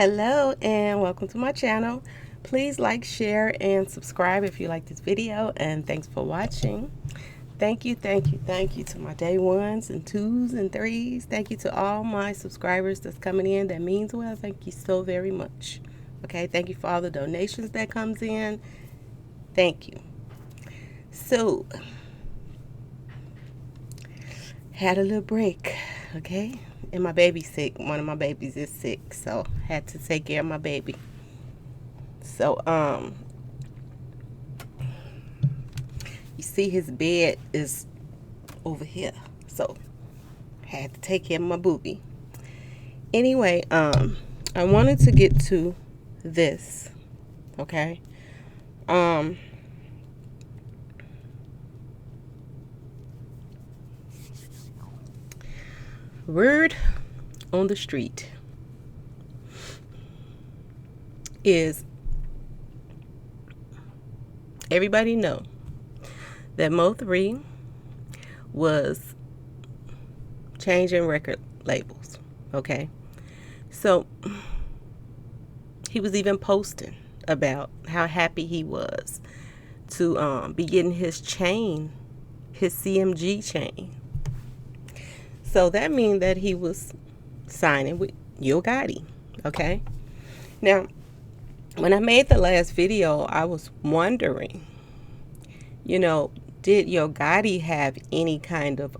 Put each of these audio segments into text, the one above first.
Hello and welcome to my channel. Please like, share, and subscribe if you like this video, and thanks for watching. Thank you to my day ones and twos and threes. Thank you to all my subscribers that's coming in. That means well. Thank you so very much. Okay, thank you for all the donations that comes in. Thank you. So, had a little break, okay? And my baby's sick. One of my babies is sick, so had to take care of my baby. So, you see his bed is over here, so had to take care of my booby. Anyway, I wanted to get to this, okay? Word on the street is everybody know that Mo3 was changing record labels, okay? So he was even posting about how happy he was to be getting his chain, his CMG chain. So that means that he was signing with Yo Gotti, okay? Now, when I made the last video, I was wondering, you know, did Yo Gotti have any kind of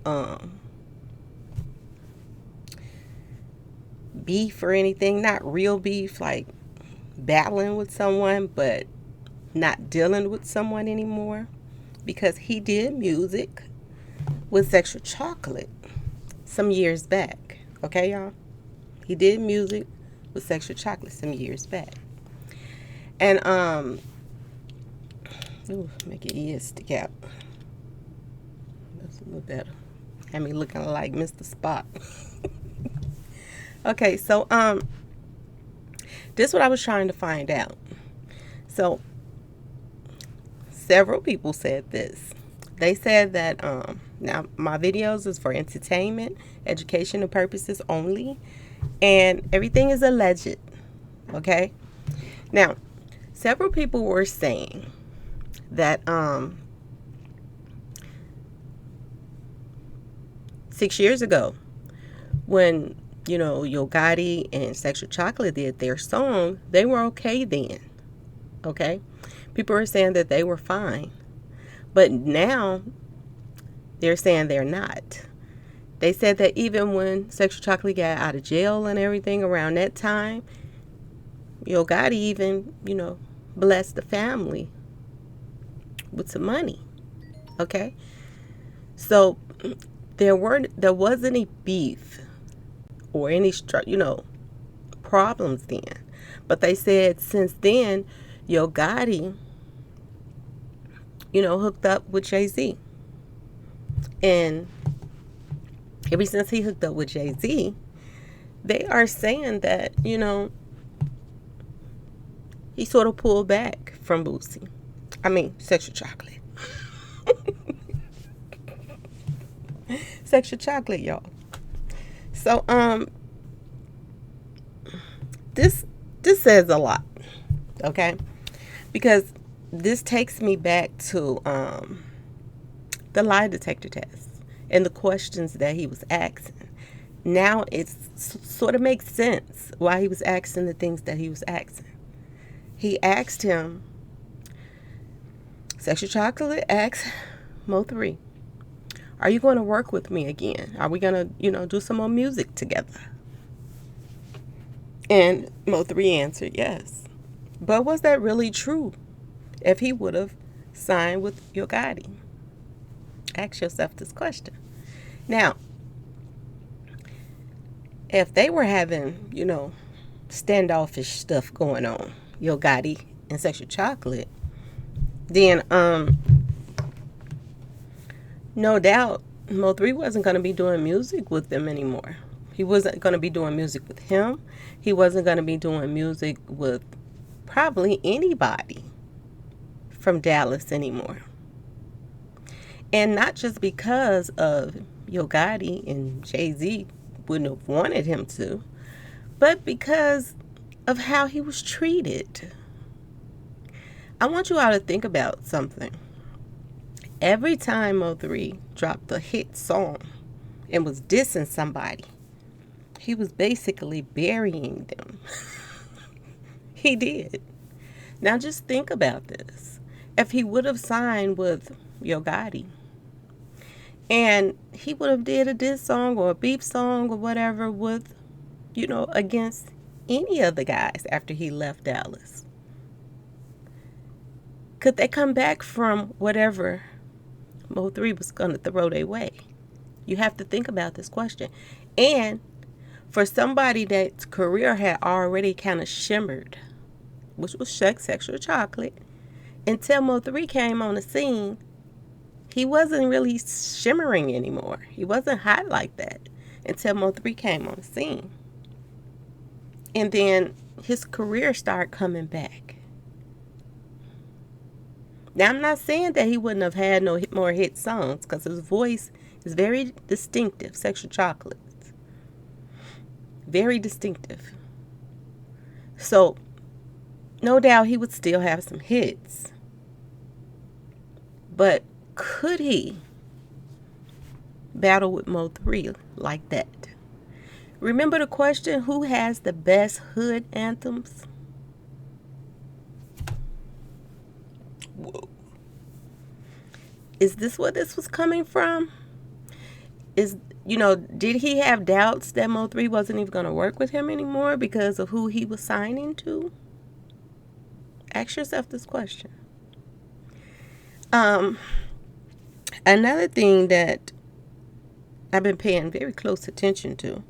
beef or anything? Not real beef, like battling with someone, but not dealing with someone anymore? Because he did music with Sexual Chocolate some years back, okay, y'all? He did music with Sexual Chocolate some years back. And ooh, make your ears stick out. That's a little better. Had me looking like Mr. Spock. Okay, so this is what I was trying to find out. So several people said this. They said that now my videos is for entertainment, educational purposes only, and everything is alleged, okay? Now, several people were saying that 6 years ago, when, you know, Yo Gotti and Sexual Chocolate did their song, they were okay then, okay? People were saying that they were fine. But now they're saying they're not. They said that even when Sexual Chocolate got out of jail and everything around that time, Yo Gotti even, you know, blessed the family with some money. Okay? So there wasn't any beef or any problems then. But they said since then, Yo Gotti, you know, hooked up with Jay-Z. And ever since he hooked up with Jay-Z, they are saying that, you know, he sort of pulled back from Boosie. I mean, Sexual Chocolate. Sexual Chocolate, y'all. So, this says a lot, okay? Because this takes me back to the lie detector test and the questions that he was asking. Now it sort of makes sense why he was asking the things that he was asking. He asked him, Sexual Chocolate asked Mo3, are you going to work with me again? Are we going to, you know, do some more music together? And Mo3 answered yes. But was that really true? If he would have signed with Yo Gotti? Ask yourself this question. Now, if they were having, you know, standoffish stuff going on, Yo Gotti and Sexual Chocolate, then no doubt Mo3 wasn't going to be doing music with them anymore. He wasn't going to be doing music with him. He wasn't going to be doing music with probably anybody from Dallas anymore. And not just because of Yo Gotti and Jay-Z wouldn't have wanted him to, but because of how he was treated. I want you all to think about something. Every time Mo3 dropped a hit song and was dissing somebody, he was basically burying them. He did. Now just think about this. If he would have signed with Yo Gotti and he would have did a diss song or a beef song or whatever with, against any of the guys after he left Dallas, could they come back from whatever Mo3 was going to throw their way? You have to think about this question. And for somebody that's career had already kind of shimmered, which was Sexual Chocolate, until Mo3 came on the scene, he wasn't really shimmering anymore. He wasn't hot like that until Mo3 came on the scene. And then his career started coming back. Now, I'm not saying that he wouldn't have had no more hit songs, because his voice is very distinctive. Sexual Chocolate. Very distinctive. So, no doubt he would still have some hits. But could he battle with Mo3 like that? Remember the question, who has the best hood anthems? Whoa. Is this where this was coming from? Did he have doubts that Mo3 wasn't even going to work with him anymore because of who he was signing to? Ask yourself this question. Another thing that I've been paying very close attention to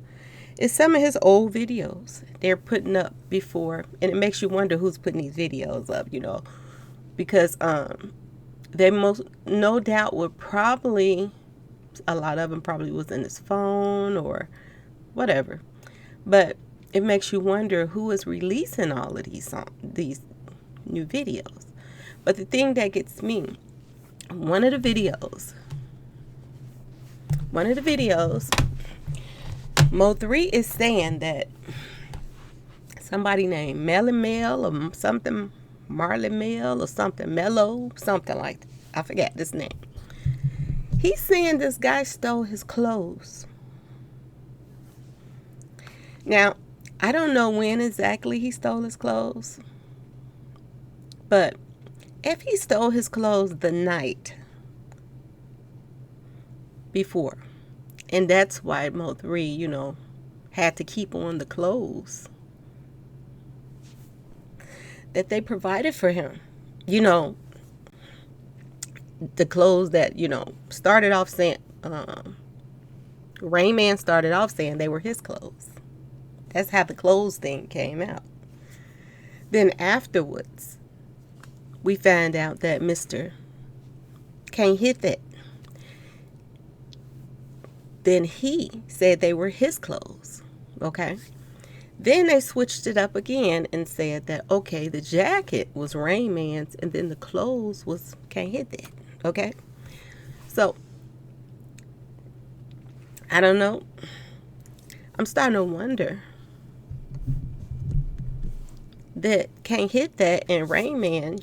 is some of his old videos they're putting up before, and it makes you wonder who's putting these videos up, because they no doubt would probably, a lot of them probably was in his phone or whatever, but it makes you wonder who is releasing all of these new videos. But the thing that gets me, one of the videos, Mo3 is saying that somebody named Mel or something, Marley Mel or something, Mellow, something like that. I forget this name. He's saying this guy stole his clothes. Now, I don't know when exactly he stole his clothes, but if he stole his clothes the night before, and that's why Mo3, had to keep on the clothes that they provided for him. The clothes that, started off saying, Rain Man started off saying they were his clothes. That's how the clothes thing came out. Then afterwards, we find out that Mr. Can't Hit That. Then he said they were his clothes. Okay. Then they switched it up again and said that, okay, the jacket was Rain Man's and then the clothes was Can't Hit That. Okay. So, I don't know. I'm starting to wonder that Can't Hit That and Rain Man,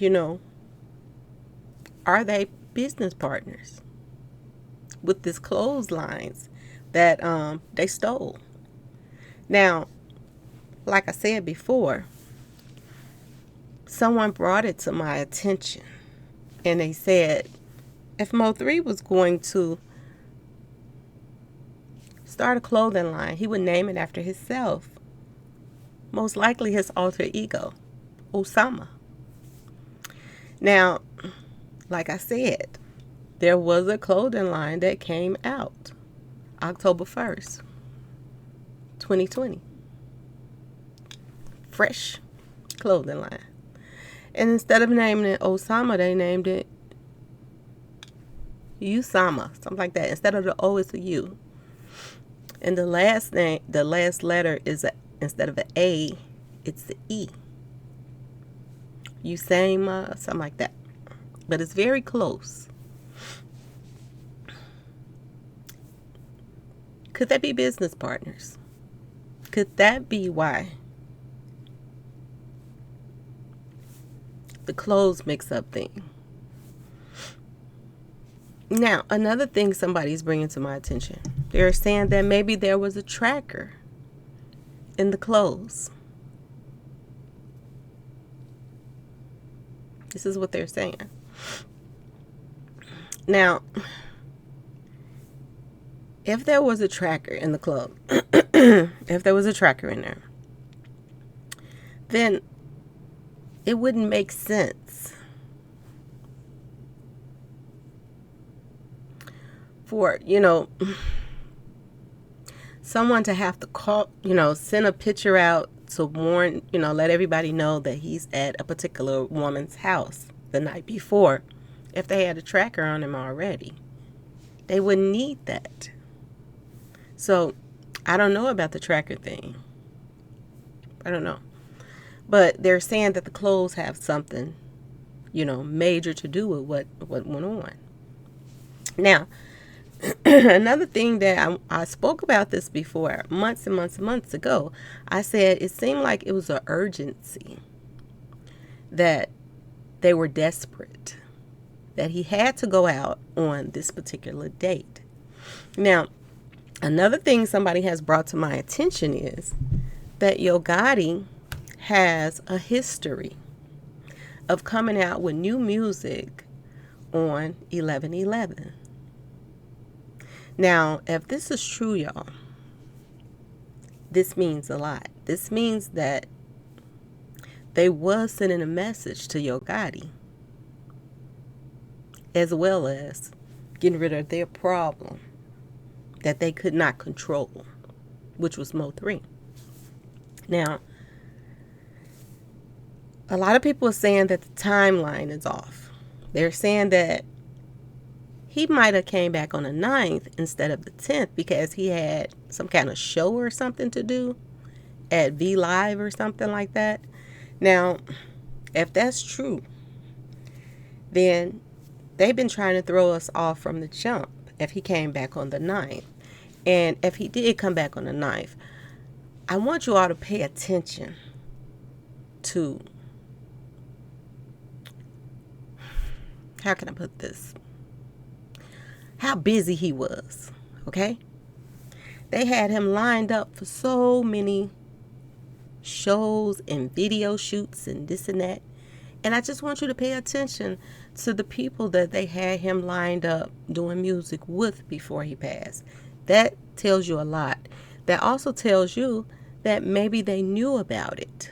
are they business partners with this clotheslines that they stole? Now, like I said before, someone brought it to my attention and they said if Mo3 was going to start a clothing line, he would name it after himself. Most likely his alter ego, Osama. Now, like I said, there was a clothing line that came out October 1st, 2020. Fresh clothing line. And instead of naming it Osama, they named it Usama, something like that. Instead of the O, it's a U. And the last letter is instead of an A, it's the E. Usama, something like that. But it's very close. Could that be business partners? Could that be why the clothes mix-up thing. Now, another thing somebody's bringing to my attention. They're saying that maybe there was a tracker in the clothes. This is what they're saying. Now, if there was a tracker in the clothes, if there was a tracker in there, then it wouldn't make sense for, someone to have to call, send a picture out to warn, let everybody know that he's at a particular woman's house the night before if they had a tracker on him already. They wouldn't need that. So I don't know about the tracker thing. I don't know. But they're saying that the clothes have something, major to do with what went on. Now, another thing that I spoke about this before, months and months and months ago. I said it seemed like it was an urgency, that they were desperate, that he had to go out on this particular date. Now, another thing somebody has brought to my attention is that Yo Gotti has a history of coming out with new music on 11/11. Now, if this is true, y'all, this means a lot. This means that they was sending a message to Yo Gotti, as well as getting rid of their problem that they could not control, which was Mo3. Now, a lot of people are saying that the timeline is off. They're saying that he might have came back on the 9th instead of the 10th because he had some kind of show or something to do at V Live or something like that. Now, if that's true, then they've been trying to throw us off from the jump if he came back on the 9th. And if he did come back on the 9th, I want you all to pay attention to, how can I put this? How busy he was, okay? They had him lined up for so many shows and video shoots and this and that. And I just want you to pay attention to the people that they had him lined up doing music with before he passed. That tells you a lot. That also tells you that maybe they knew about it.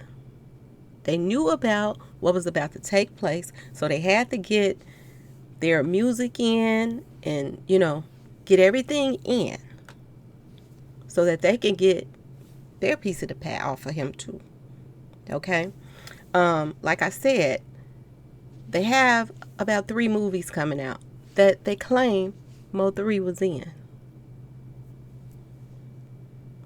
They knew about what was about to take place, so they had to get their music in and, get everything in so that they can get their piece of the pie off of him too. Okay? Like I said, they have about 3 movies coming out that they claim Mo3 was in.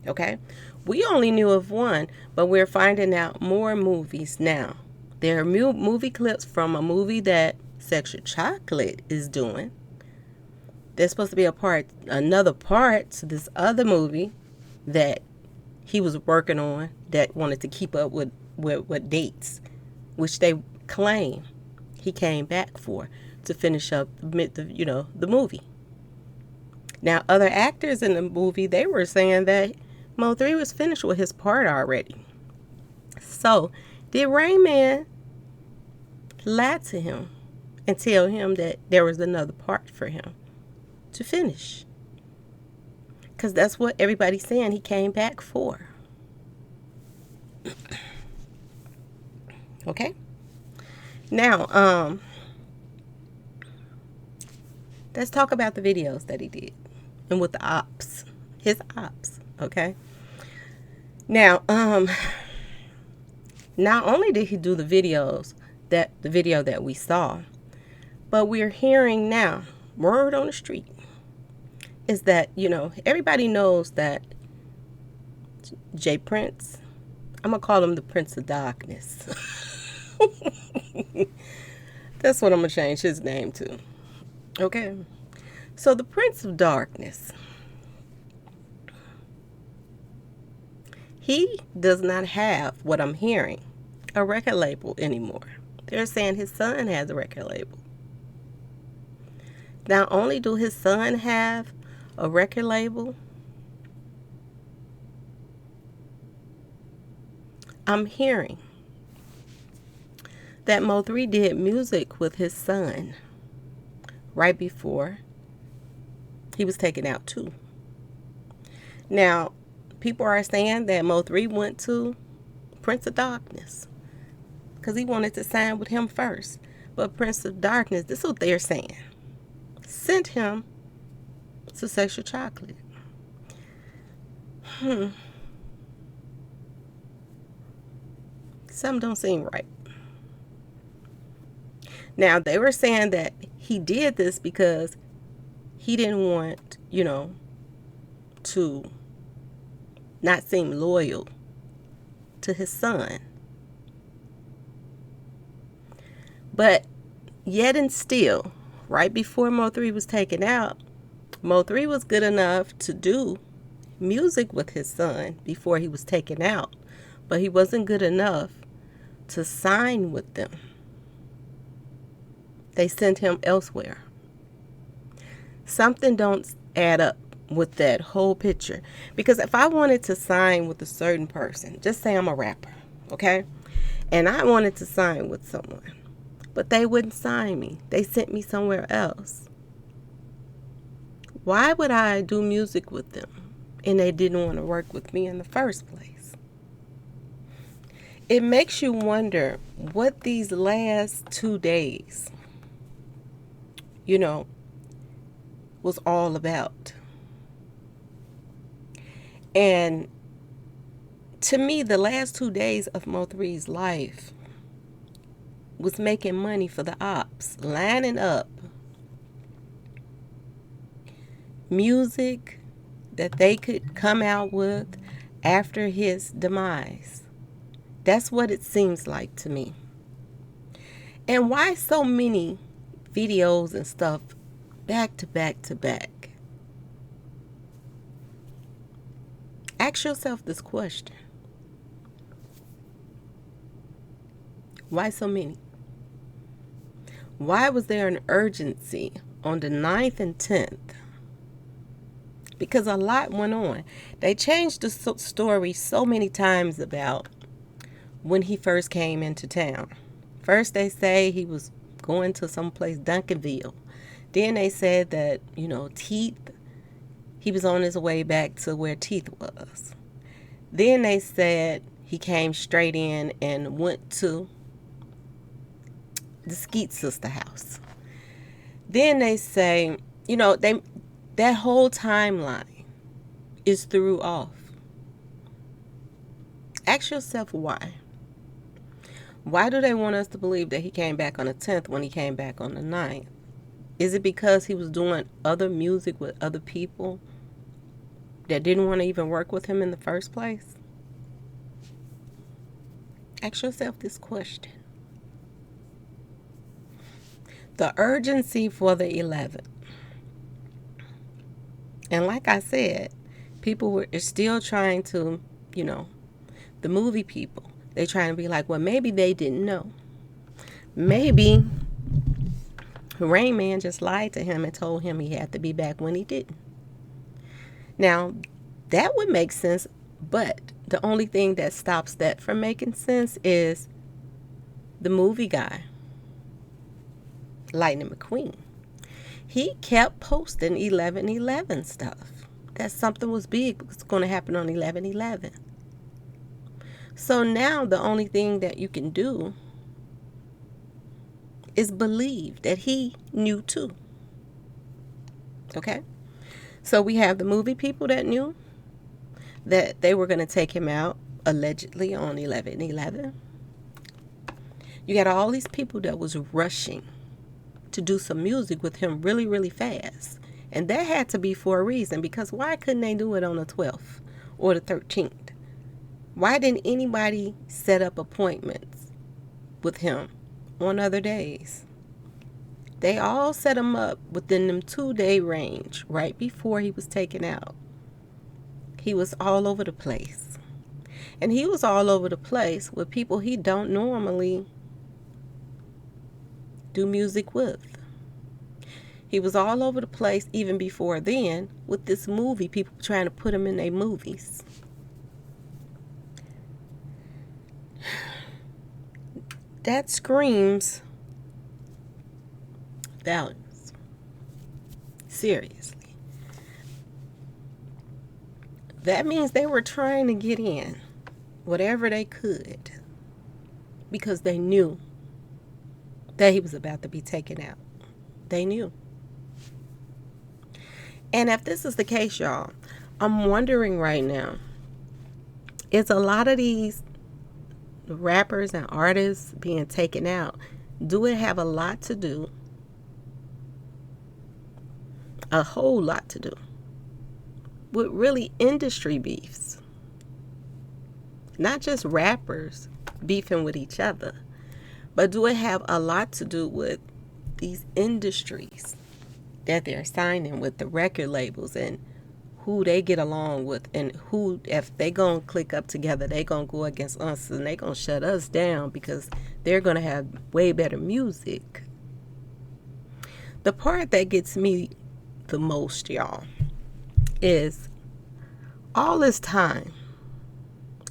Okay? We only knew of one, but we're finding out more movies now. There are movie clips from a movie that Sexual Chocolate is doing. There's supposed to be another part to this other movie that he was working on that wanted to keep up with dates, which they claim he came back for to finish up the movie. Now, other actors in the movie, they were saying that Mo3 was finished with his part already. So, did Rain Man lie to him and tell him that there was another part for him to finish? Because that's what everybody's saying he came back for. Okay? Now, let's talk about the videos that he did and with the ops. His ops. Okay? Now, not only did he do the video that we saw, but we're hearing now, word on the street, is that, everybody knows that J Prince, I'm going to call him the Prince of Darkness. That's what I'm going to change his name to. Okay? So the Prince of Darkness, he does not have, what I'm hearing, a record label anymore. They're saying his son has a record label. Not only do his son have a record label, I'm hearing that Mo3 did music with his son right before he was taken out too. Now, people are saying that Mo3 went to Prince of Darkness because he wanted to sign with him first. But Prince of Darkness, this is what they're saying, sent him to Sexual Chocolate. Something don't seem right. Now, they were saying that he did this because he didn't want, to not seem loyal to his son. But yet and still, right before Mo3 was taken out, Mo3 was good enough to do music with his son before he was taken out. But he wasn't good enough to sign with them. They sent him elsewhere. Something don't add up with that whole picture. Because if I wanted to sign with a certain person, just say I'm a rapper, okay? And I wanted to sign with someone, but they wouldn't sign me. They sent me somewhere else. Why would I do music with them and they didn't want to work with me in the first place? It makes you wonder what these last 2 days, was all about. And to me, the last 2 days of Mo3's life was making money for the ops, lining up music that they could come out with after his demise. That's what it seems like to me. And why so many videos and stuff back to back to back? Ask yourself this question. Why so many? Why was there an urgency on the 9th and 10th? Because a lot went on. They changed the story so many times about when he first came into town. First they say he was going to someplace, Duncanville. Then they said that, Teeth, he was on his way back to where Teeth was. Then they said he came straight in and went to the Skeet sister house. Then they say, that whole timeline is threw off. Ask yourself why. Why do they want us to believe that he came back on the 10th when he came back on the 9th? Is it because he was doing other music with other people that didn't want to even work with him in the first place? Ask yourself this question. The urgency for the 11th. And like I said, people are still trying to, the movie people, they're trying to be like, well, maybe they didn't know. Maybe Rain Man just lied to him and told him he had to be back when he didn't. Now, that would make sense, but the only thing that stops that from making sense is the movie guy, Lightning McQueen. He kept posting 11/11 stuff. That something was big was going to happen on 11/11. So now the only thing that you can do is believe that he knew too. Okay? So we have the movie people that knew that they were going to take him out allegedly on 11/11. You got all these people that was rushing to do some music with him really, really fast. And that had to be for a reason, because why couldn't they do it on the 12th or the 13th? Why didn't anybody set up appointments with him on other days? They all set him up within them 2-day range right before he was taken out. He was all over the place. And he was all over the place with people he don't normally do music with. He was all over the place even before then with this movie, people trying to put him in their movies. That screams values. Seriously. That means they were trying to get in whatever they could because they knew that he was about to be taken out. They knew. And if this is the case, y'all, I'm wondering right now, is a lot of these rappers and artists being taken out, do it have a lot to do, a whole lot to do, with really industry beefs? Not just rappers beefing with each other, but do it have a lot to do with these industries that they're signing with, the record labels, and who they get along with, and who, if they gonna click up together, they gonna go against us and they gonna shut us down because they're gonna have way better music. The part that gets me the most, y'all, is all this time,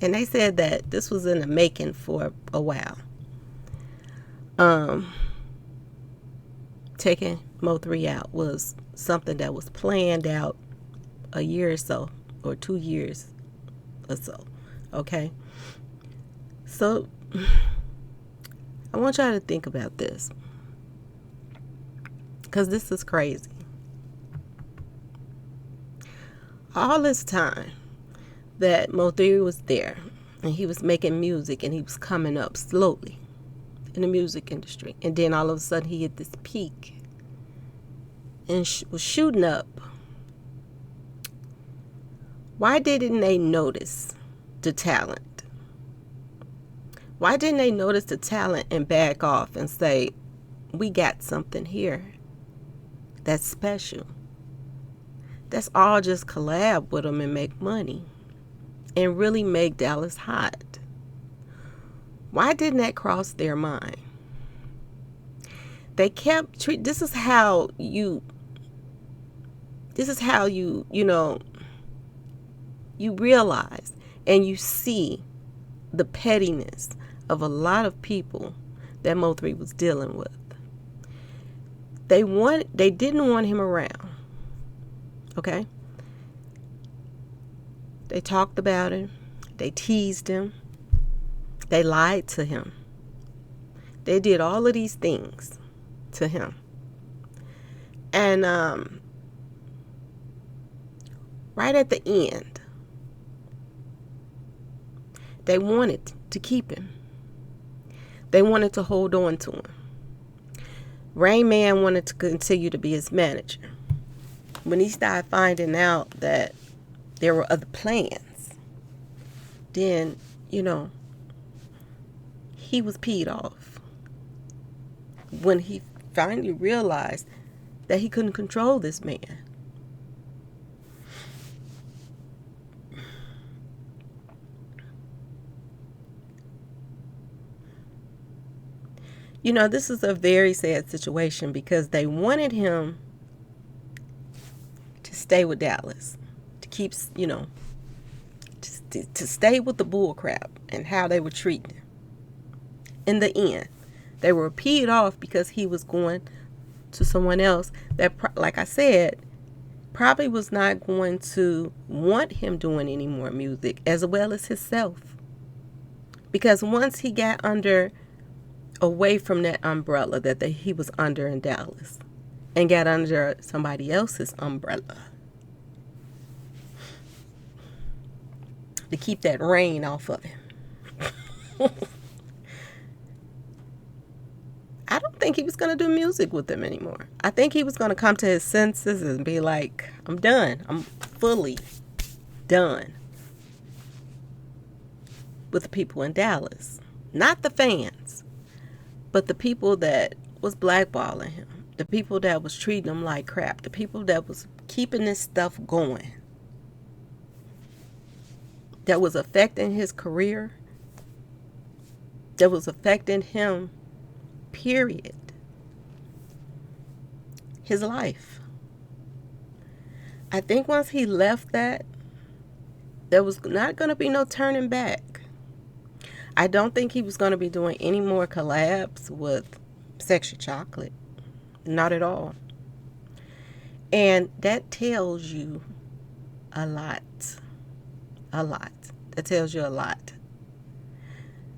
and they said that this was in the making for a while, taking Mo3 out was something that was planned out a year or so, or 2 years or so. Okay? So, I want y'all to think about this, because this is crazy. All this time that Mo3 was there, and he was making music, and he was coming up slowly in the music industry, and then all of a sudden he hit this peak and was shooting up. Why didn't they notice the talent? Why didn't they notice the talent and back off and say, we got something here that's special? That's all just collab with them and make money and really make Dallas hot. Why didn't that cross their mind? They kept this is how you you realize and you see the pettiness of a lot of people that Mo3 was dealing with. They didn't want him around. Okay? They talked about him. They teased him. They lied to him. They did all of these things to him. And right at the end, they wanted to keep him. They wanted to hold on to him. Rain Man wanted to continue to be his manager. When he started finding out that there were other plans, then, he was peed off. When he finally realized that he couldn't control this man. This is a very sad situation because they wanted him to stay with Dallas, to keep, to stay with the bull crap and how they were treating him. In the end, they were peed off because he was going to someone else that, like I said, probably was not going to want him doing any more music, as well as himself. Because once he got away from that umbrella that he was under in Dallas and got under somebody else's umbrella to keep that rain off of him. I don't think he was going to do music with them anymore. I think he was going to come to his senses and be like, I'm done. I'm fully done with the people in Dallas. Not the fans, but the people that was blackballing him. The people that was treating him like crap. The people that was keeping this stuff going. That was affecting his career. That was affecting him, period. his life. I think once he left that, there was not going to be no turning back. I don't think he was going to be doing any more collabs with Sexy Chocolate. Not at all. And that tells you a lot. A lot. That tells you a lot.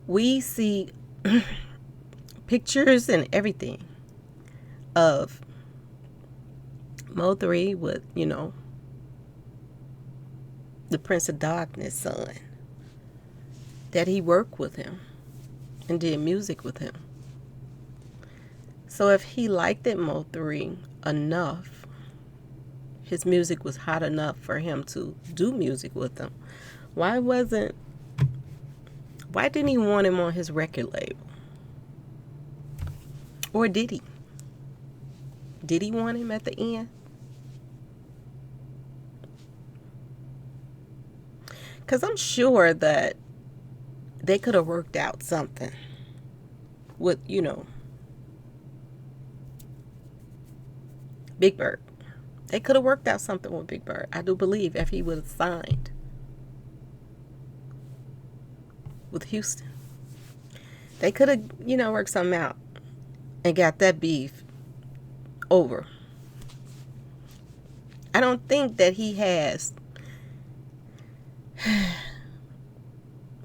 We see pictures and everything of Mo3 with, the Prince of Darkness son. That he worked with him and did music with him. So if he liked it, Mo3, enough, his music was hot enough for him to do music with him, why didn't he want him on his record label? Or did he? Did he want him at the end? Because I'm sure that they could have worked out something with, Big Bird. They could have worked out something with Big Bird. I do believe if he would have signed with Houston. They could have, worked something out and got that beef over. I don't think that he has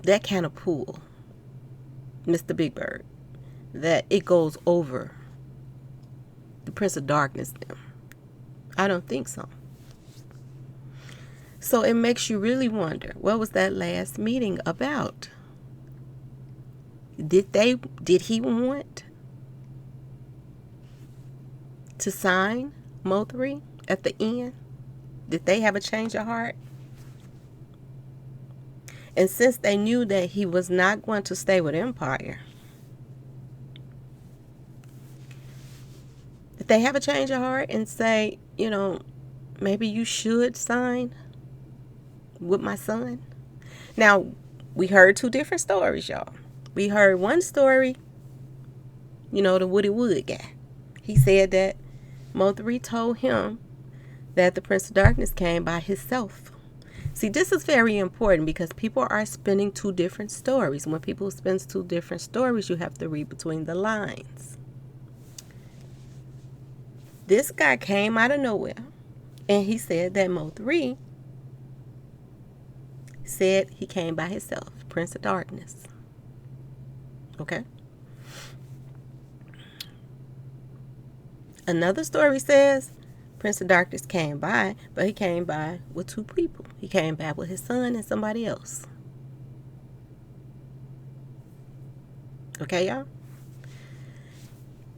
that kind of pull, Mr. Big Bird, that it goes over the Prince of Darkness them. I don't think so. So it makes you really wonder, what was that last meeting about? Did he want to sign Mo3 at the end? Did they have a change of heart? And since they knew that he was not going to stay with Empire, did they have a change of heart and say, maybe you should sign with my son? Now, we heard two different stories, y'all. We heard one story, the Woody Wood guy. He said that Mo3 told him that the Prince of Darkness came by himself. See, this is very important because people are spinning two different stories. When people spin two different stories, you have to read between the lines. This guy came out of nowhere, and he said that Mo3 said he came by himself, Prince of Darkness. Okay? Another story says Prince of Darkness came by, but he came by with two people. He came by with his son and somebody else. Okay, y'all?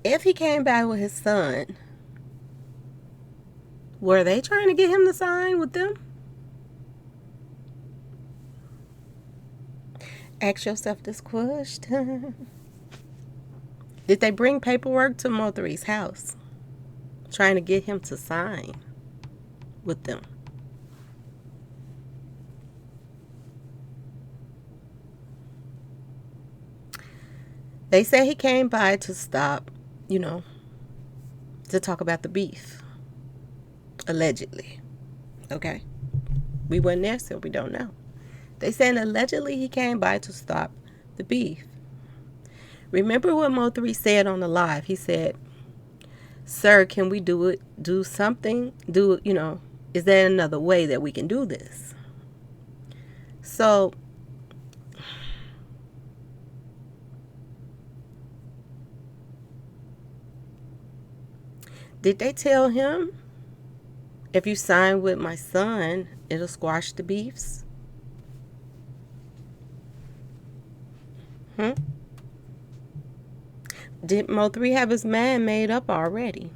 If he came by with his son, were they trying to get him to sign with them? Ask yourself this question. Did they bring paperwork to Mo3's house, trying to get him to sign with them? They say he came by to stop, to talk about the beef. Allegedly. Okay? We weren't there, so we don't know. They saying allegedly he came by to stop the beef. Remember what Mo3 said on the live? He said, "Sir, can we do it? Do something? Is there another way that we can do this?" So, did they tell him, if you sign with my son, it'll squash the beefs? Did Mo3 have his mind made up already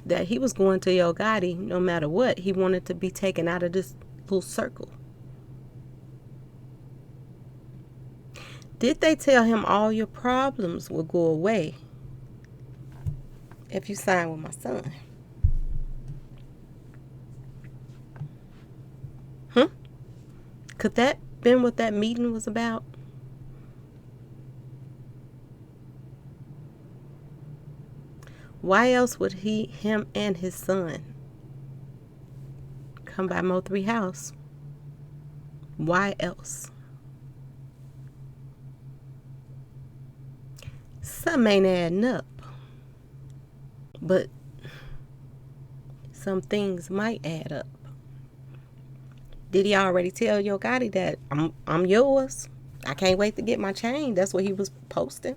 that he was going to Yo Gotti no matter what? He wanted to be taken out of this little circle. Did they tell him all your problems will go away if you sign with my son? Could that been what that meeting was about? Why else would him and his son come by Mo3 house? Why else? Some ain't adding up, but some things might add up. Did he already tell Yo Gotti that I'm yours? I can't wait to get my chain. That's what he was posting.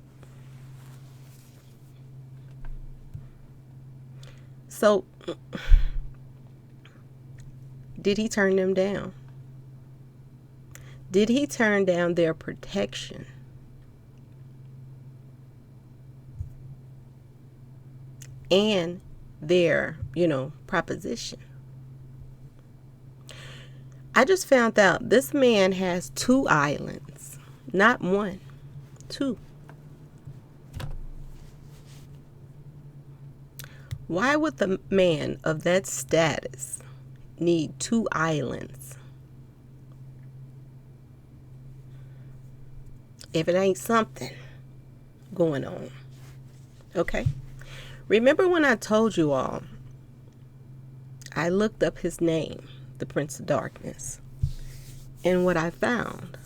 So, did he turn them down? Did he turn down their protection? And their, proposition? I just found out this man has 2 islands. Not 1, 2. Why would the man of that status need 2 islands? If it ain't something going on. Okay? Remember when I told you all, I looked up his name, the Prince of Darkness, and what I found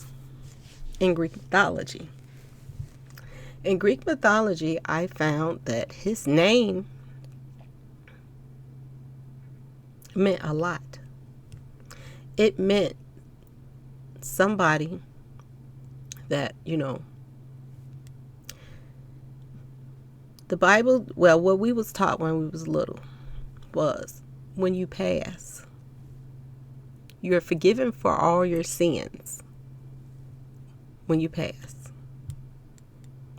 in Greek mythology. In Greek mythology, I found that his name meant a lot. It meant somebody that, the Bible, well, what we was taught when we was little was when you pass, you're forgiven for all your sins when you pass.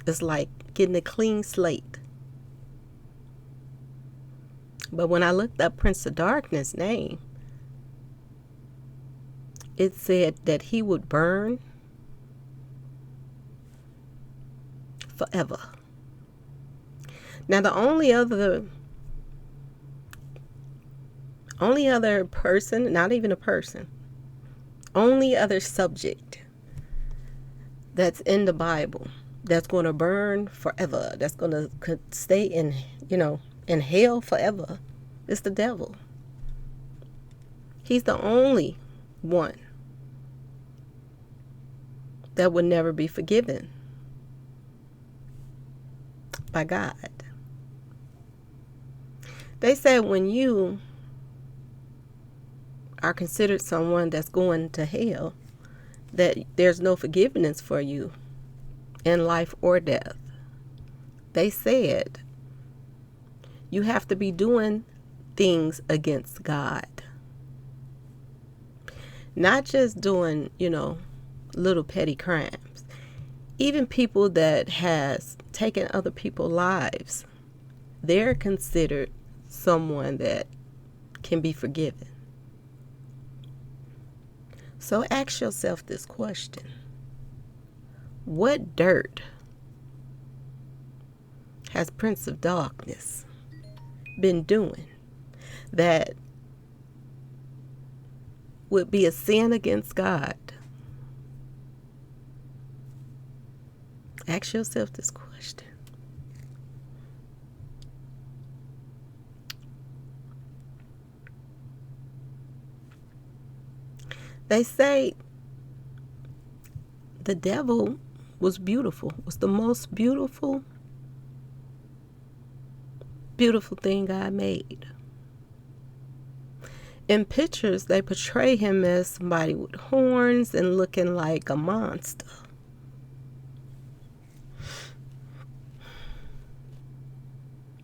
It's like getting a clean slate. But when I looked up Prince of Darkness' name, it said that he would burn forever. Now, the only other person, not even a person, only other subject that's in the Bible that's going to burn forever, that's going to stay in, in hell forever, is the devil. He's the only one that would never be forgiven by God. They said when you are considered someone that's going to hell, that there's no forgiveness for you in life or death. They said you have to be doing things against God. Not just doing, little petty crimes. Even people that has taken other people's lives, they're considered someone that can be forgiven. So ask yourself this question. What dirt has Prince of Darkness been doing that would be a sin against God? Ask yourself this question. They say the devil was beautiful, was the most beautiful thing God made. In pictures, they portray him as somebody with horns and looking like a monster.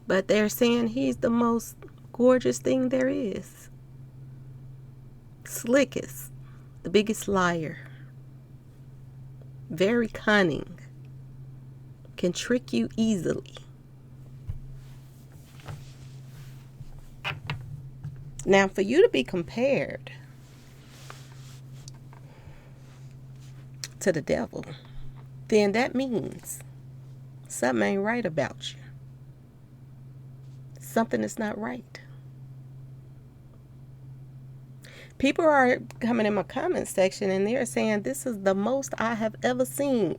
But they're saying he's the most gorgeous thing there is. Slickest, the biggest liar. Very cunning. Can trick you easily. Now, for you to be compared to the devil, then that means something ain't right about you. Something is not right. People are coming in my comment section and they're saying this is the most I have ever seen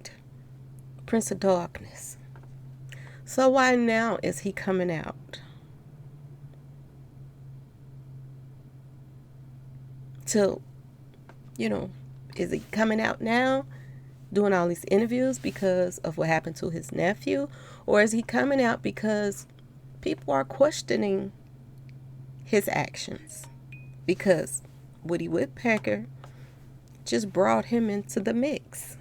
Prince of Darkness. So why now is he coming out to, is he coming out now doing all these interviews because of what happened to his nephew? Or is he coming out because people are questioning his actions? Because Woody Woodpecker just brought him into the mix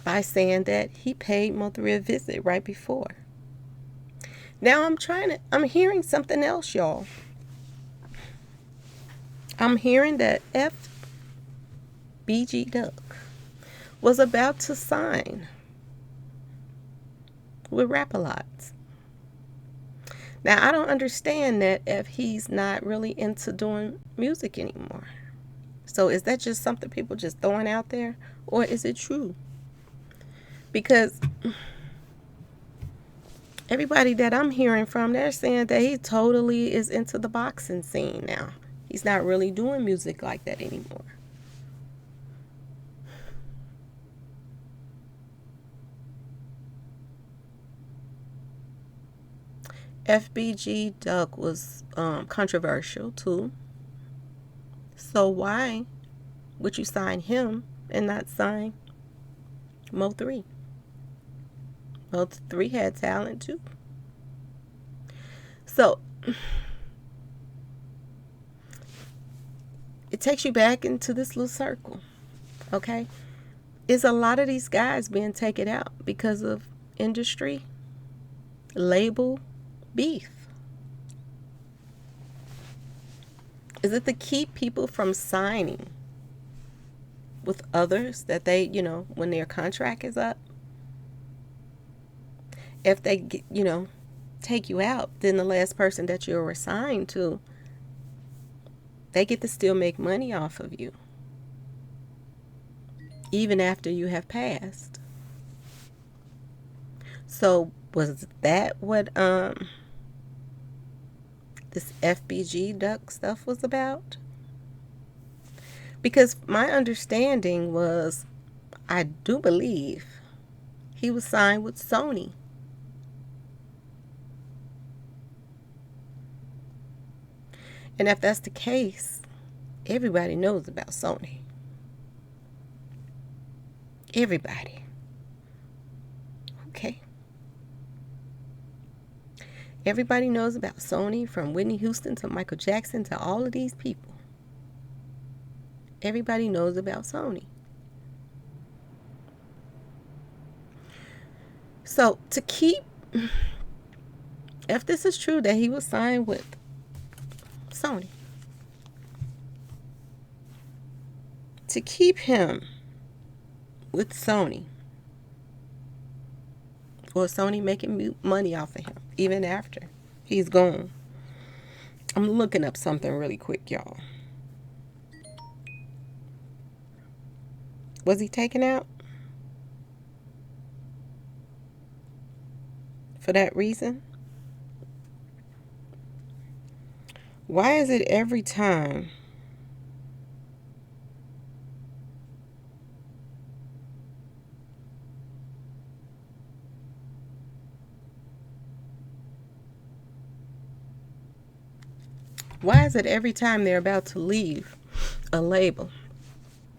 by saying that he paid Mo3 a visit right before. Now I'm hearing something else, y'all. I'm hearing that FBG Duck was about to sign with Rap-A-Lot. Now, I don't understand that if he's not really into doing music anymore. So is that just something people just throwing out there? Or is it true? Because everybody that I'm hearing from, they're saying that he totally is into the boxing scene now. He's not really doing music like that anymore. FBG Duck was controversial too. So why would you sign him and not sign Mo3? Mo3 had talent too. So it takes you back into this little circle, okay? Is a lot of these guys being taken out because of industry, label, beef? Is it to keep people from signing with others that they, when their contract is up? If they, take you out, then the last person that you're assigned to, they get to still make money off of you, even after you have passed. So was that what this FBG Duck stuff was about? Because my understanding was, I do believe he was signed with Sony. And if that's the case, everybody knows about Sony. Everybody. Okay. Everybody knows about Sony, from Whitney Houston to Michael Jackson to all of these people. Everybody knows about Sony. So to keep, if this is true that he was signed with Sony, to keep him with Sony, or Sony making money off of him even after he's gone. I'm looking up something really quick, y'all. Was he taken out for that reason? Why is it every time they're about to leave a label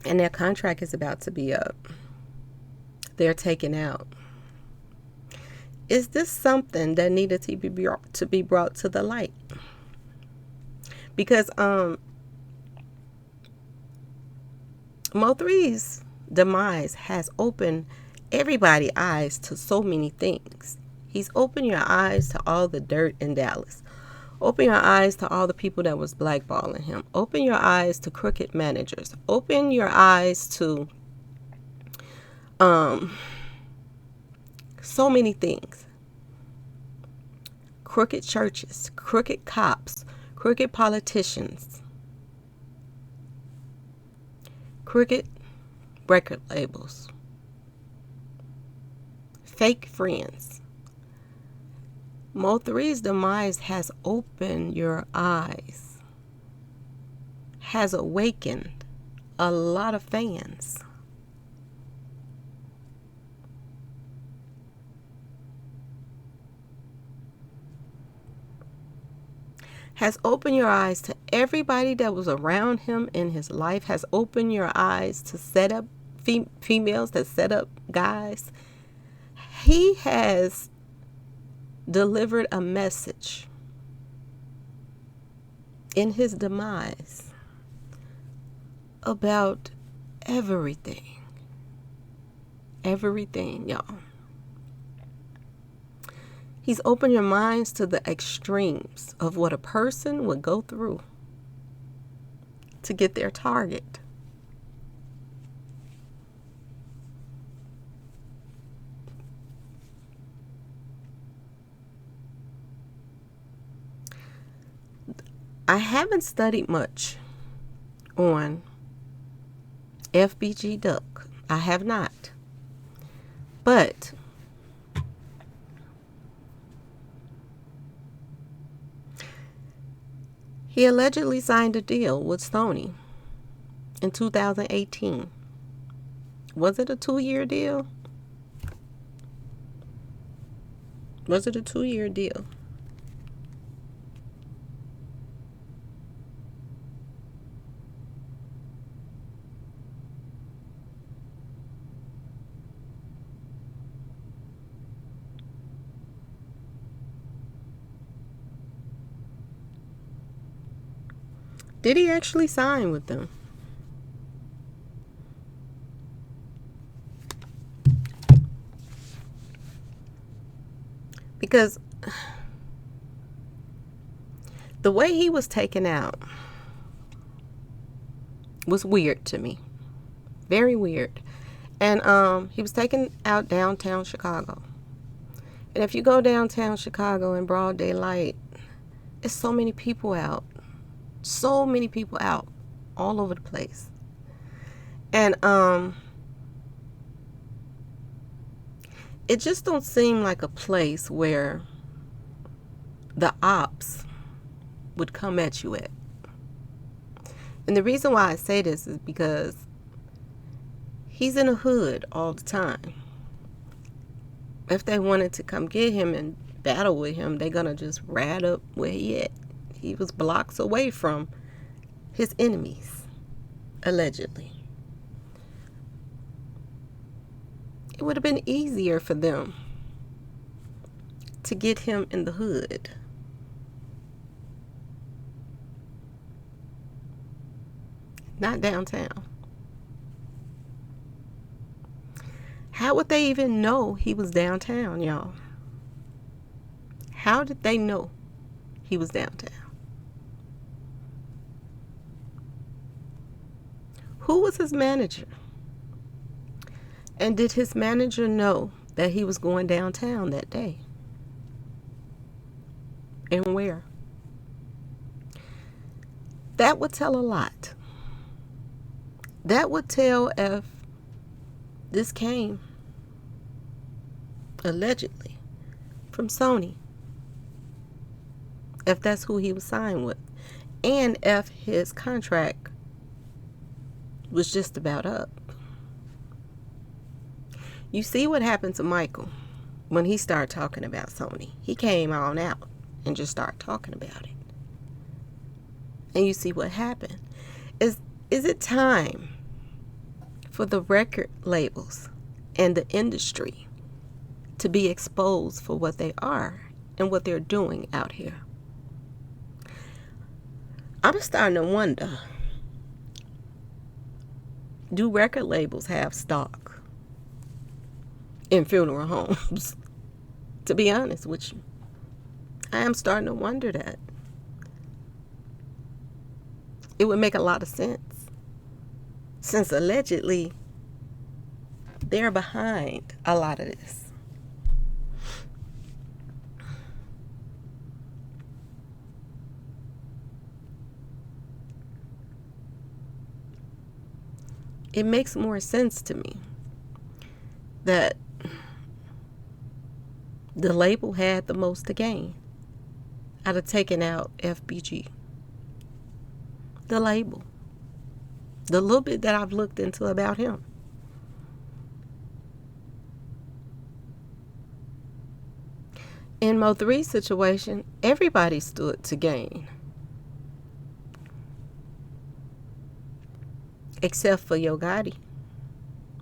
and their contract is about to be up, they're taken out? Is this something that needed to be brought to the light? Because Mo3's demise has opened everybody's eyes to so many things. He's opened your eyes to all the dirt in Dallas. Open your eyes to all the people that was blackballing him. Open your eyes to crooked managers. Open your eyes to so many things. Crooked churches, crooked cops, crooked politicians, crooked record labels, fake friends. Mo3's demise has opened your eyes, has awakened a lot of fans. has opened your eyes to everybody that was around him in his life, has opened your eyes to set up females that set up guys. He has delivered a message in his demise about everything. Everything, y'all. He's opened your minds to the extremes of what a person would go through to get their target. I haven't studied much on FBG Duck. I have not. But he allegedly signed a deal with Sony in 2018. Was it a 2-year deal? Was it a 2-year deal? Did he actually sign with them? Because the way he was taken out was weird to me. Very weird. And he was taken out downtown Chicago. And if you go downtown Chicago in broad daylight, it's so many people out. So many people out all over the place. And it just don't seem like a place where the ops would come at you at. And the reason why I say this is because he's in the hood all the time. If they wanted to come get him and battle with him, they're gonna just rat up where he at. He was blocks away from his enemies, allegedly. It would have been easier for them to get him in the hood. Not downtown. How would they even know he was downtown, y'all? How did they know he was downtown? Who was his manager? And did his manager know that he was going downtown that day? And where? That would tell a lot. That would tell if this came allegedly from Sony, if that's who he was signed with, and if his contract was just about up. You see what happened to Michael when he started talking about Sony. He came on out and just started talking about it. And you see what happened. Is it time for the record labels and the industry to be exposed for what they are and what they're doing out here? I'm starting to wonder, do record labels have stock in funeral homes? To be honest with you, I am starting to wonder that. It would make a lot of sense, since allegedly they're behind a lot of this. It makes more sense to me that the label had the most to gain out of taking out FBG. The label. The little bit that I've looked into about him. In Mo3's situation, everybody stood to gain except for Yo Gotti.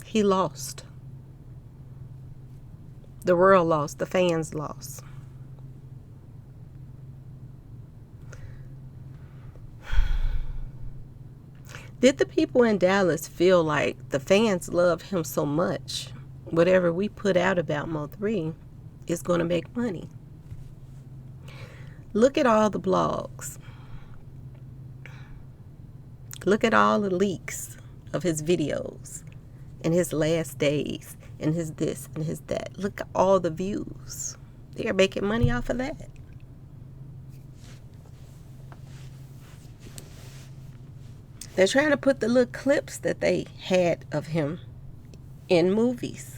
He lost. The world lost. The fans lost. Did the people in Dallas feel like the fans love him so much, whatever we put out about Mo3 is going to make money? Look at all the blogs. Look at all the leaks of his videos and his last days and his this and his that. Look at all the views. They're making money off of that. They're trying to put the little clips that they had of him in movies.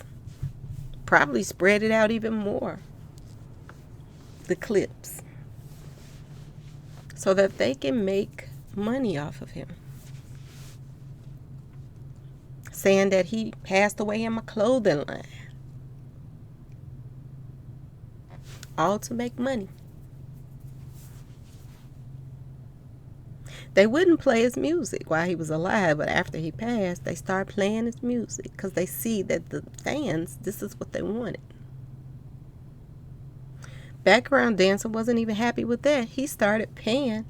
Probably spread it out even more. The clips. So that they can make money off of him. Saying that he passed away in my clothing line. All to make money. They wouldn't play his music while he was alive, but after he passed, they start playing his music because they see that the fans, this is what they wanted. Background Dancer wasn't even happy with that. He started paying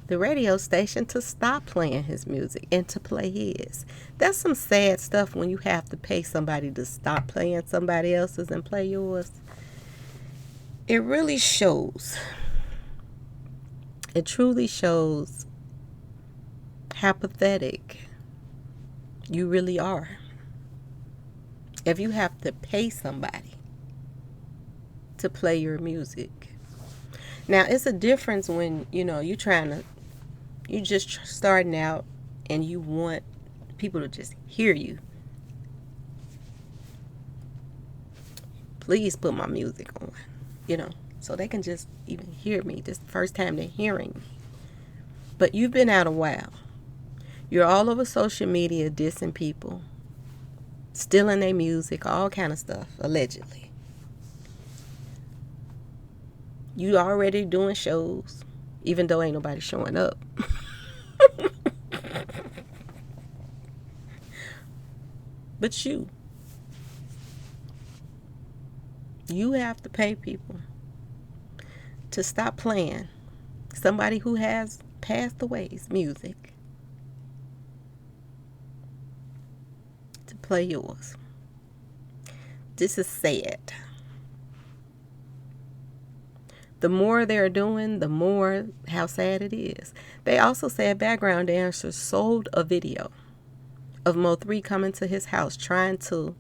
the radio station to stop playing his music and to play his. That's some sad stuff when you have to pay somebody to stop playing somebody else's and play yours. It really shows. It truly shows how pathetic you really are if you have to pay somebody to play your music. Now, it's a difference when, you're just starting out and you want people to just hear you. Please put my music on, so they can just even hear me. This is the first time they're hearing me. But you've been out a while. You're all over social media dissing people, stealing their music, all kind of stuff, allegedly. You already doing shows, even though ain't nobody showing up. But you have to pay people to stop playing somebody who has passed away's music to play yours. This is sad. The more they're doing, the more how sad it is. They also said Background Dancer sold a video of Mo3 coming to his house trying to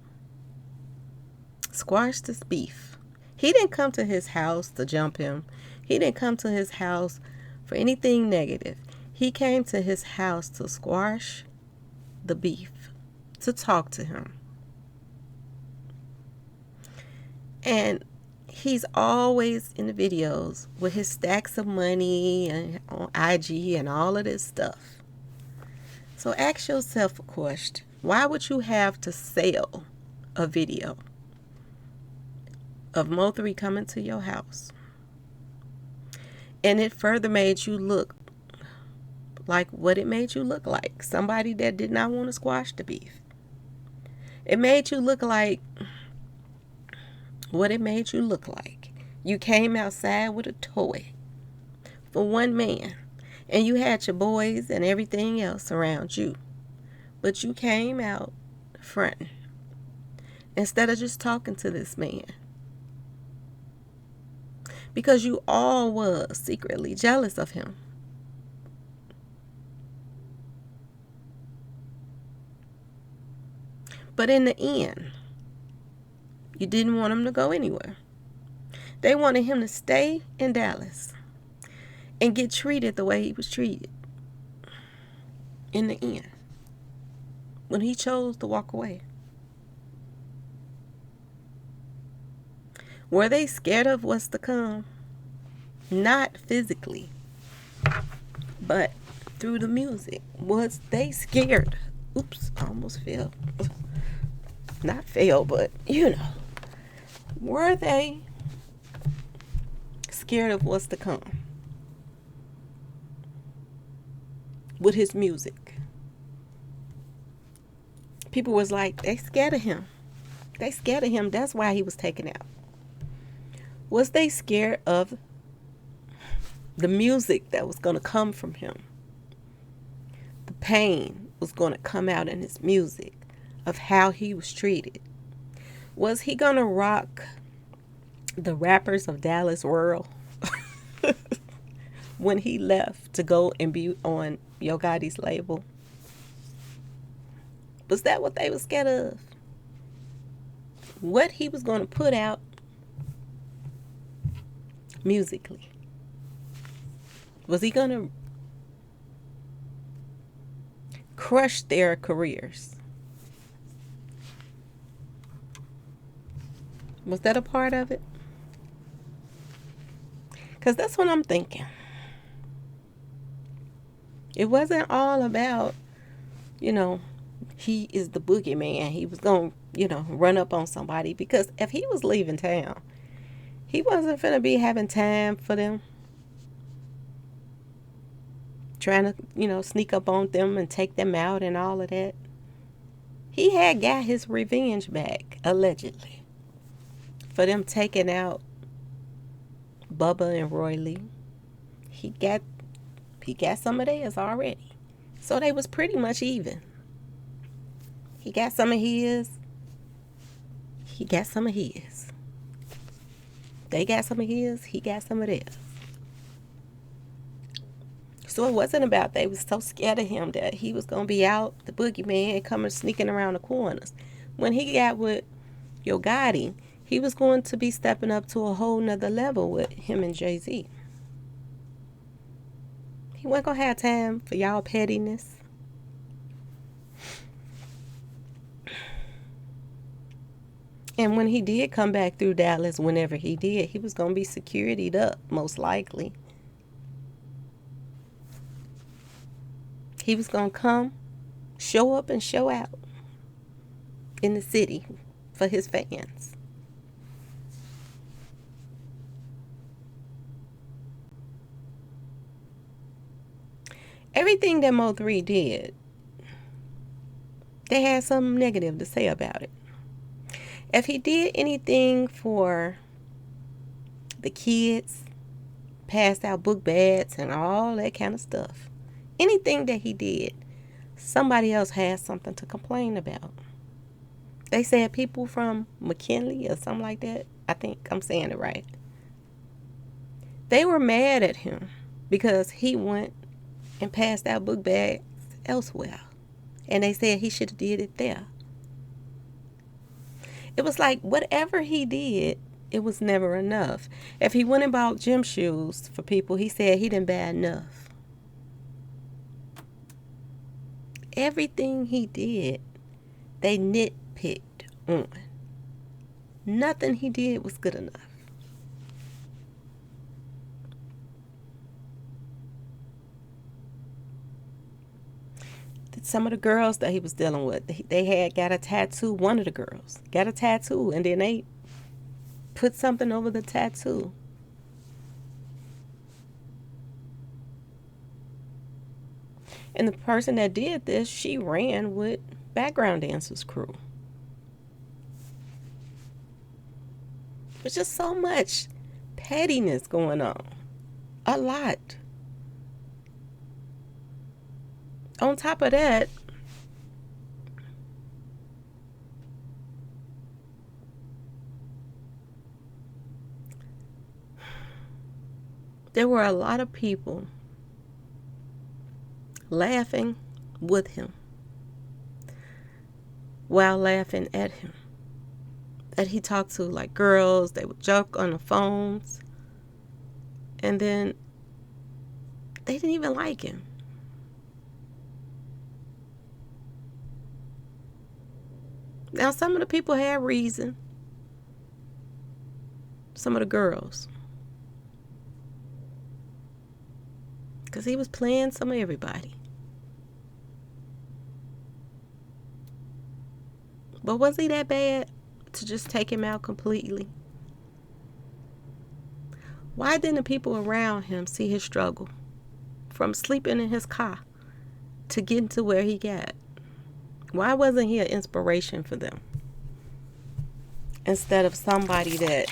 squash this beef. He didn't come to his house to jump him. He didn't come to his house for anything negative. He came to his house to squash the beef, to talk to him. And he's always in the videos with his stacks of money and on IG and all of this stuff. So ask yourself a question. Why would you have to sell a video of Mo3 coming to your house? And it further made you look like what it made you look like. Somebody that did not want to squash the beef. It made you look like what it made you look like. You came outside with a toy for one man. And you had your boys and everything else around you. But you came out front instead of just talking to this man. Because you all was secretly jealous of him. But in the end, you didn't want him to go anywhere. They wanted him to stay in Dallas and get treated the way he was treated. In the end, when he chose to walk away. Were they scared of what's to come? Not physically, but through the music. Was they scared? Oops, I almost fell. Not fell, but were they scared of what's to come with his music? People was like, they scared of him. They scared of him. That's why he was taken out. Was they scared of the music that was going to come from him? The pain was going to come out in his music of how he was treated. Was he going to rock the rappers of Dallas world when he left to go and be on Yo Gotti's label? Was that what they were scared of? What he was going to put out musically? Was he going to crush their careers? Was that a part of it? Because that's what I'm thinking. It wasn't all about, he is the boogeyman. He was going to, run up on somebody. Because if he was leaving town, he wasn't finna be having time for them. Trying to, sneak up on them and take them out and all of that. He had got his revenge back, allegedly, for them taking out Bubba and Roy Lee. He got some of theirs already. So they was pretty much even. He got some of his. He got some of his. They got some of his. He got some of theirs. So it wasn't about they was so scared of him that he was going to be out, the boogeyman, coming sneaking around the corners. When he got with Yo Gotti, he was going to be stepping up to a whole nother level with him and Jay-Z. He wasn't going to have time for y'all pettiness. And when he did come back through Dallas, whenever he did, he was going to be securityed up, most likely. He was going to come, show up and show out in the city for his fans. Everything that Mo3 did, they had something negative to say about it. If he did anything for the kids, passed out book bags and all that kind of stuff, anything that he did, somebody else had something to complain about. They said people from McKinley or something like that. I think I'm saying it right. They were mad at him because he went and passed out book bags elsewhere. And they said he should have did it there. It was like whatever he did, it was never enough. If he went and bought gym shoes for people, he said he didn't buy enough. Everything he did, they nitpicked on. Nothing he did was good enough. Some of the girls that he was dealing with, they had got a tattoo. One of the girls got a tattoo, and then they put something over the tattoo. And the person that did this, she ran with background dancers crew. There's just so much pettiness going on. A lot. On top of that, there were a lot of people laughing with him while laughing at him. That he talked to like girls, they would joke on the phones, and then they didn't even like him. Now, some of the people had reason. Some of the girls. Because he was playing some of everybody. But was he that bad to just take him out completely? Why didn't the people around him see his struggle? From sleeping in his car to getting to where he got. Why wasn't he an inspiration for them? Instead of somebody that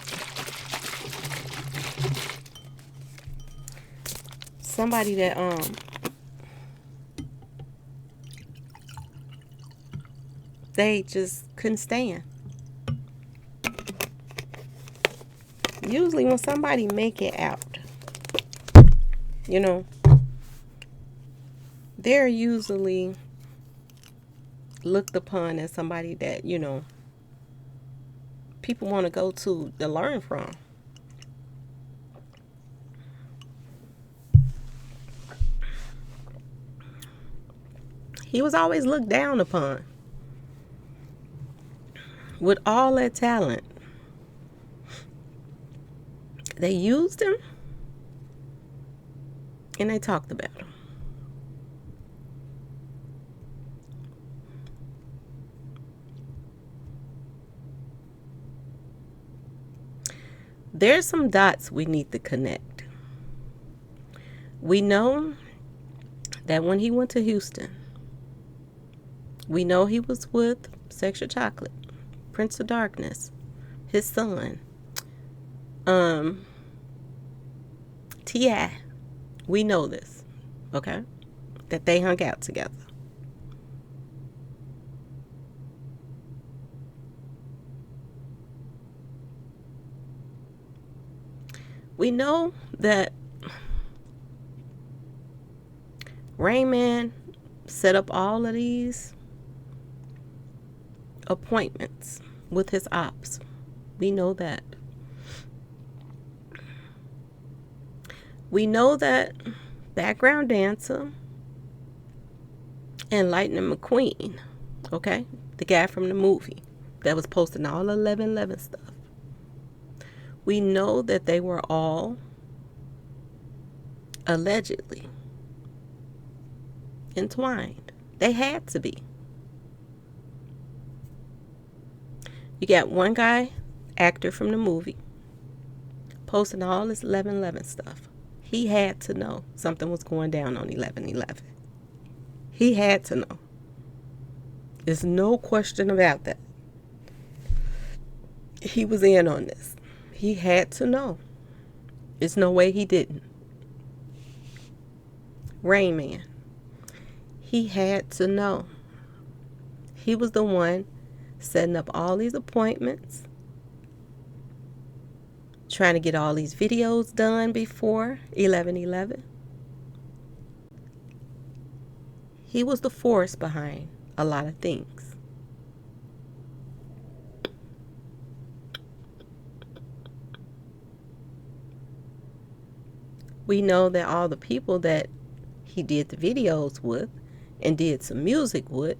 they just couldn't stand. Usually when somebody make it out, you know, they're usually looked upon as somebody that, you know, people want to go to learn from. He was always looked down upon. With all that talent, they used him and they talked about him. There's some dots we need to connect. We know that when he went to Houston, we know he was with Sexual Chocolate, Prince of Darkness, his son, T.I. We know this, okay? That they hung out together. We know that Rain Man set up all of these appointments with his ops. We know that. We know that background dancer and Lightning McQueen, okay, the guy from the movie that was posting all the 11/11 stuff. We know that they were all allegedly entwined. They had to be. You got one guy, actor from the movie, posting all this 11/11 stuff. He had to know something was going down on 11/11. He had to know. There's no question about that. He was in on this. He had to know. There's no way he didn't. Rain Man. He had to know. He was the one setting up all these appointments, trying to get all these videos done before 11/11. He was the force behind a lot of things. We know that all the people that he did the videos with and did some music with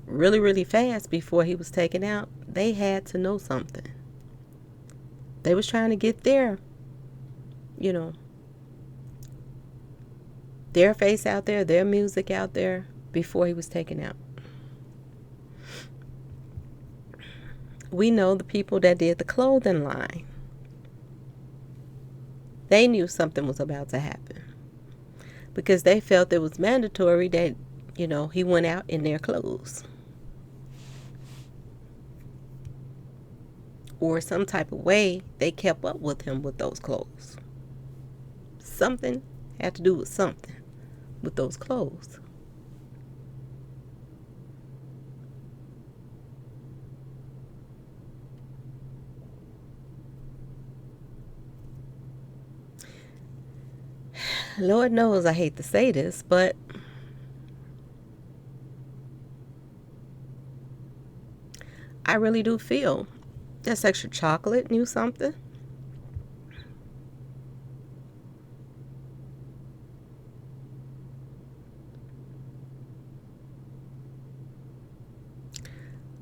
really, really fast before he was taken out, they had to know something. They was trying to get their, you know, their face out there, their music out there before he was taken out. We know the people that did the clothing line. They knew something was about to happen because they felt it was mandatory that, you know, he went out in their clothes or some type of way they kept up with him with those clothes. Something had to do with something with those clothes. Lord knows I hate to say this, but I really do feel that Sexual Chocolate knew something.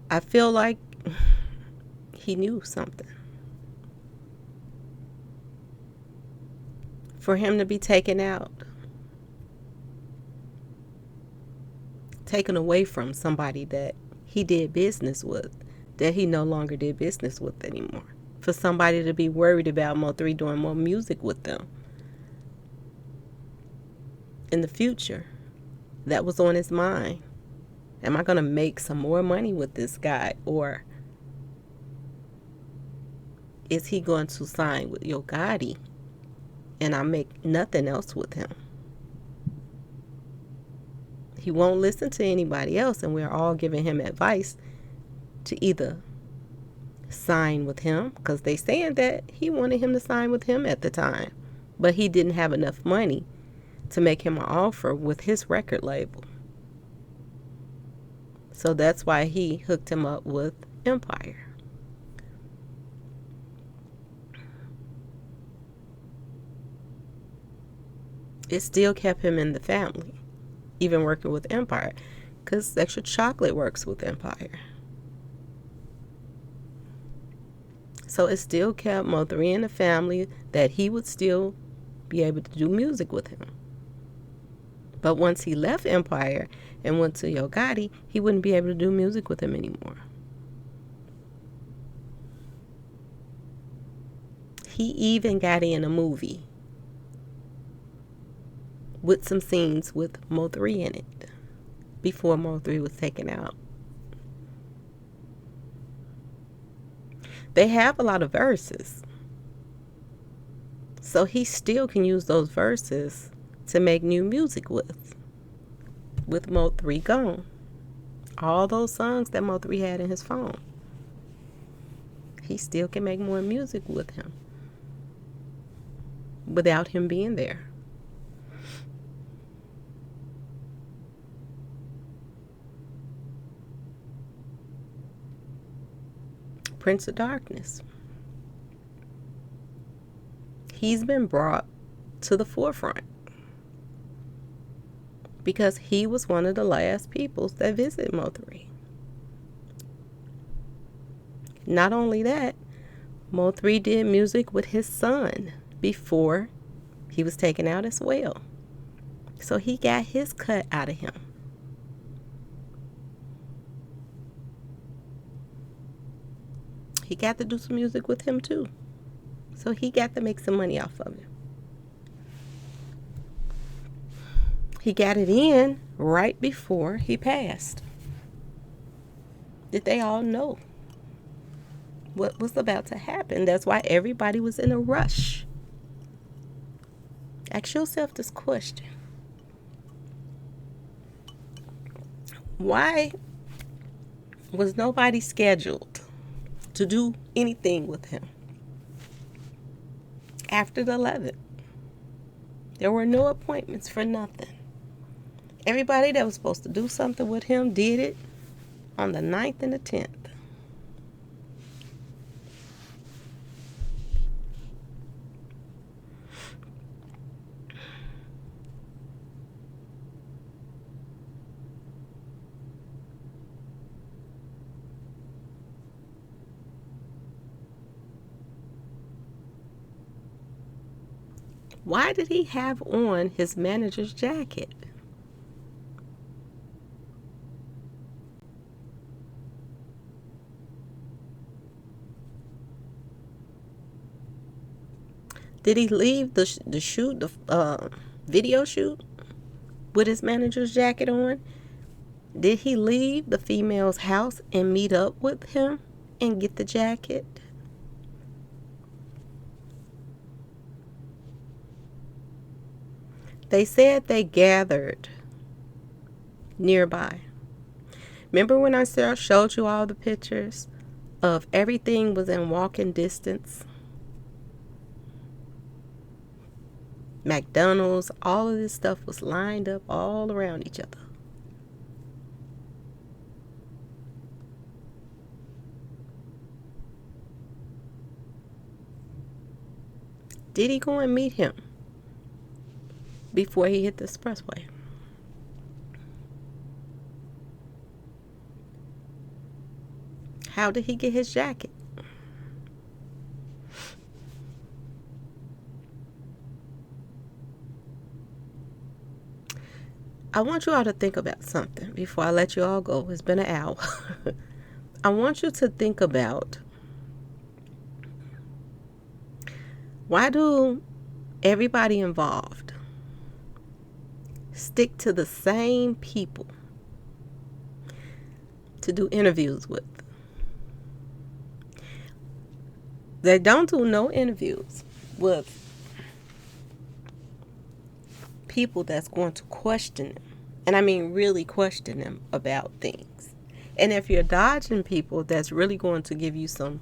I feel like he knew something. For him to be taken out, taken away from somebody that he did business with, that he no longer did business with anymore. For somebody to be worried about Mo3 doing more music with them in the future. That was on his mind. Am I going to make some more money with this guy? Or is he going to sign with Yo Gotti and I make nothing else with him? He won't listen to anybody else, and we're all giving him advice to either sign with him, because they saying that he wanted him to sign with him at the time, but he didn't have enough money to make him an offer with his record label. So that's why he hooked him up with Empire. It still kept him in the family, even working with Empire, because Extra Chocolate works with Empire. So it still kept Mo3 in the family, that he would still be able to do music with him. But once he left Empire and went to Yo Gotti, he wouldn't be able to do music with him anymore. He even got in a movie with some scenes with Mo3 in it before Mo3 was taken out. They have a lot of verses, so he still can use those verses to make new music with Mo3 gone. All those songs that Mo3 had in his phone, he still can make more music with him without him being there. Prince of Darkness, he's been brought to the forefront because he was one of the last peoples that visited Mo3. Not only that, Mo3 did music with his son before he was taken out as well. So he got his cut out of him. He got to do some music with him too. So he got to make some money off of it. He got it in right before he passed. Did they all know what was about to happen? That's why everybody was in a rush. Ask yourself this question. Why was nobody scheduled to do anything with him after the 11th? There were no appointments for nothing. Everybody that was supposed to do something with him did it on the 9th and the 10th. Why did he have on his manager's jacket? Did he leave the shoot, the video shoot, with his manager's jacket on? Did he leave the female's house and meet up with him and get the jacket? They said they gathered nearby. Remember when I showed you all the pictures of everything was in walking distance? McDonald's, all of this stuff was lined up all around each other. Did he go and meet him before he hit the expressway? How did he get his jacket? I want you all to think about something before I let you all go. It's been an hour. I want you to think about, why do everybody involved stick to the same people to do interviews with. They don't do no interviews with people that's going to question them. And I mean really question them about things. And if you're dodging people, that's really going to give you some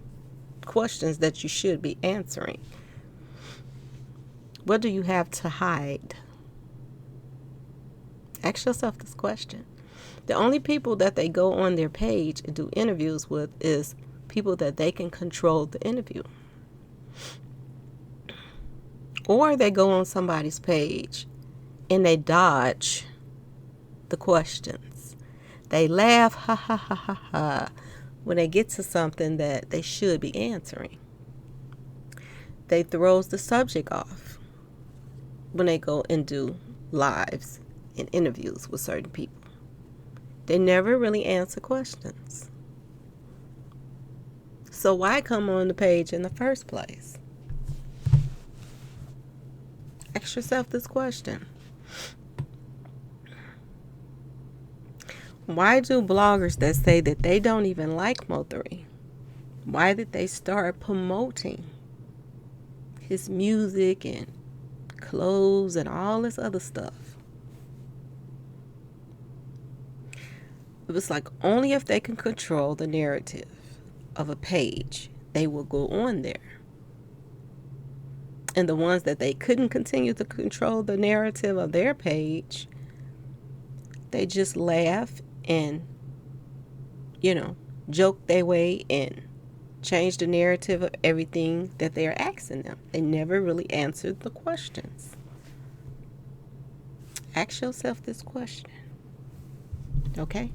questions that you should be answering. What do you have to hide? Ask yourself this question. The only people that they go on their page and do interviews with is people that they can control the interview. Or they go on somebody's page and they dodge the questions. They laugh, ha ha ha ha ha, when they get to something that they should be answering. They throws the subject off when they go and do lives and interviews with certain people. They never really answer questions. So why come on the page in the first place? Ask yourself this question. Why do bloggers that say that they don't even like Mo3, why did they start promoting his music and clothes and all this other stuff? It was like only if they can control the narrative of a page, they will go on there. And the ones that they couldn't continue to control the narrative of their page, they just laugh and, joke their way and change the narrative of everything that they're asking them. They never really answered the questions. Ask yourself this question. Okay?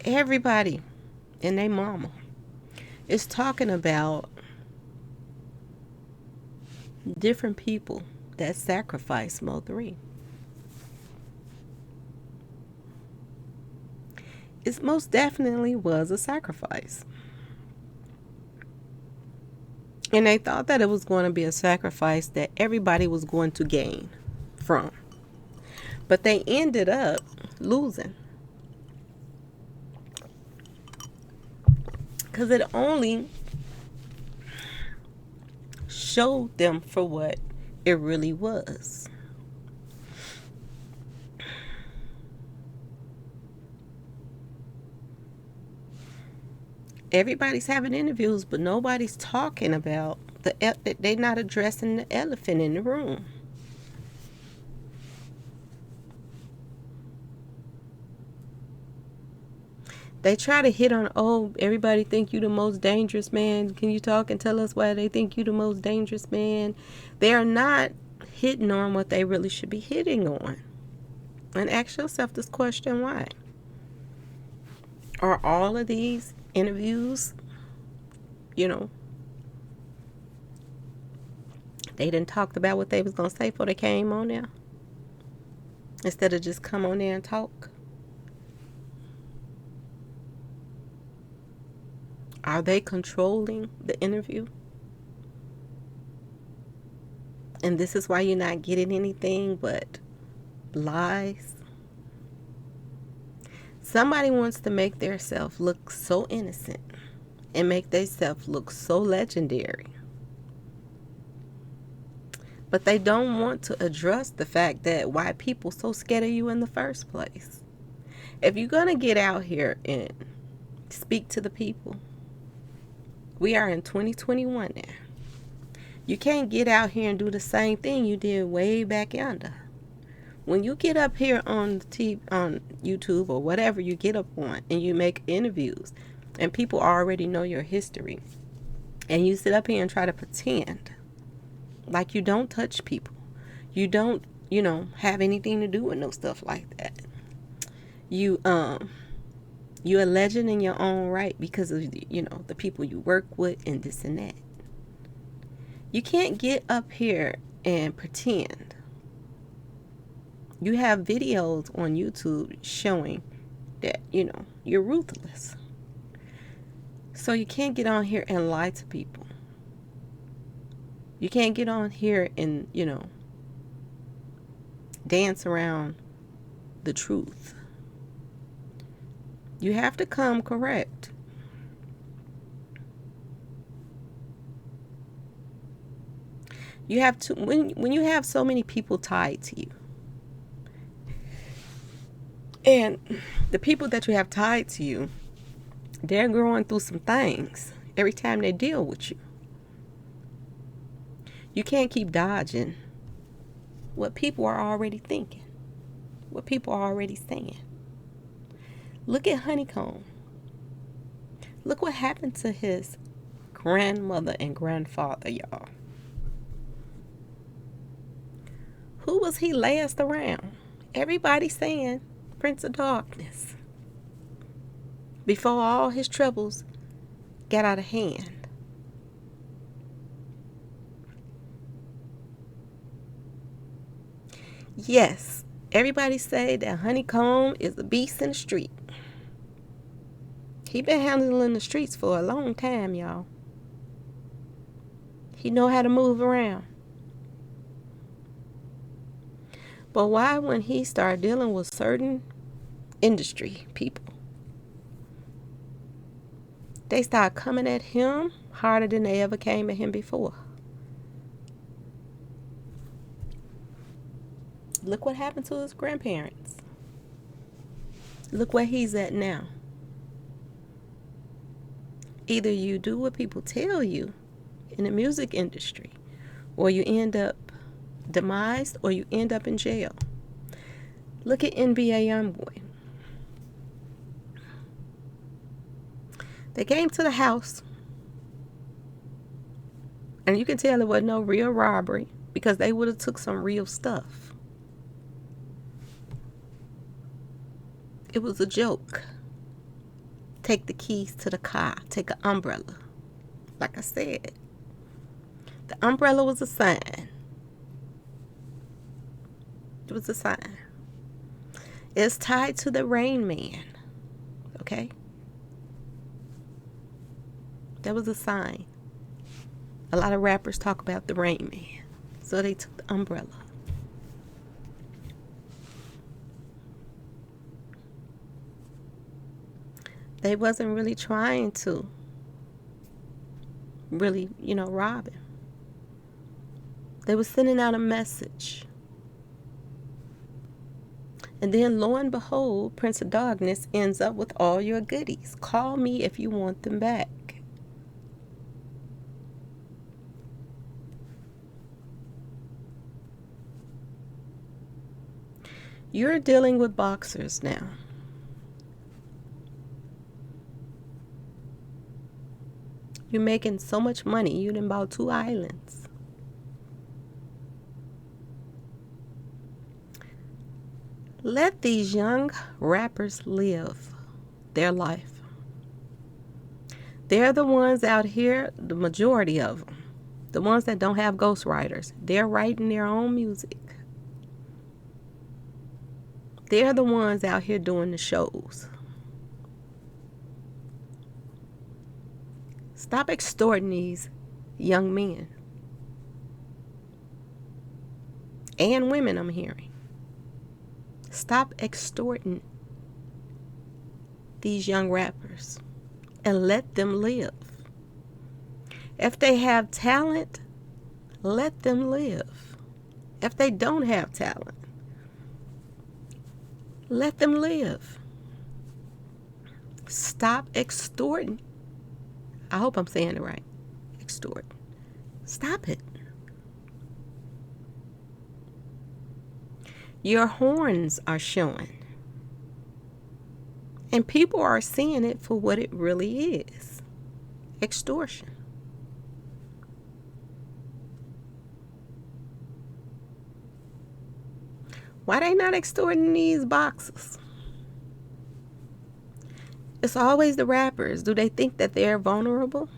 Everybody and their mama is talking about different people that sacrificed Mo3. It most definitely was a sacrifice. And they thought that it was going to be a sacrifice that everybody was going to gain from. But they ended up losing. Because it only showed them for what it really was. Everybody's having interviews, but nobody's talking about they're not addressing the elephant in the room. They try to hit on, everybody think you the most dangerous man. Can you talk and tell us why they think you the most dangerous man? They are not hitting on what they really should be hitting on. And ask yourself this question, why? Are all of these interviews, they didn't talk about what they was going to say before they came on there? Instead of just come on there and talk? Are they controlling the interview? And this is why you're not getting anything but lies. Somebody wants to make their self look so innocent and make their self look so legendary. But they don't want to address the fact that why people so scared of you in the first place. If you're going to get out here and speak to the people, we are in 2021 now. You can't get out here and do the same thing you did way back yonder. When you get up here on on YouTube or whatever you get up on and you make interviews and people already know your history and you sit up here and try to pretend like you don't touch people, you don't, have anything to do with no stuff like that. You're a legend in your own right because of, the people you work with and this and that. You can't get up here and pretend. You have videos on YouTube showing that, you're ruthless. So you can't get on here and lie to people. You can't get on here and, dance around the truth. You have to come correct. You have to, when you have so many people tied to you, and the people that you have tied to you, they're going through some things every time they deal with you. You can't keep dodging what people are already thinking, what people are already saying. Look at Honeycomb. Look what happened to his grandmother and grandfather, y'all. Who was he last around? Everybody saying Prince of Darkness. Before all his troubles got out of hand. Yes, everybody say that Honeycomb is a beast in the street. He been handling the streets for a long time, y'all. He know how to move around. But why, when he started dealing with certain industry people, they start coming at him harder than they ever came at him before? Look what happened to his grandparents. Look where he's at now. Either you do what people tell you in the music industry, or you end up demised, or you end up in jail. Look at NBA Youngboy. They came to the house, and you can tell it wasn't no real robbery, because they would have took some real stuff. It was a joke. Take the keys to the car. Take an umbrella. Like I said, the umbrella was a sign. It was a sign. It's tied to the Rain Man. Okay? That was a sign. A lot of rappers talk about the Rain Man. So they took the umbrella. They wasn't really trying to really, rob him. They were sending out a message. And then, lo and behold, Prince of Darkness ends up with all your goodies. Call me if you want them back. You're dealing with boxers now. You're making so much money. You done bought 2 islands. Let these young rappers live their life. They're the ones out here, the majority of them, the ones that don't have ghostwriters. They're writing their own music. They're the ones out here doing the shows. Stop extorting these young men. And women, I'm hearing. Stop extorting these young rappers and let them live. If they have talent, let them live. If they don't have talent, let them live. Stop extorting. I hope I'm saying it right. Extort. Stop it. Your horns are showing. And people are seeing it for what it really is. Extortion. Why they not extorting these boxers? It's always the rappers. Do they think that they're vulnerable?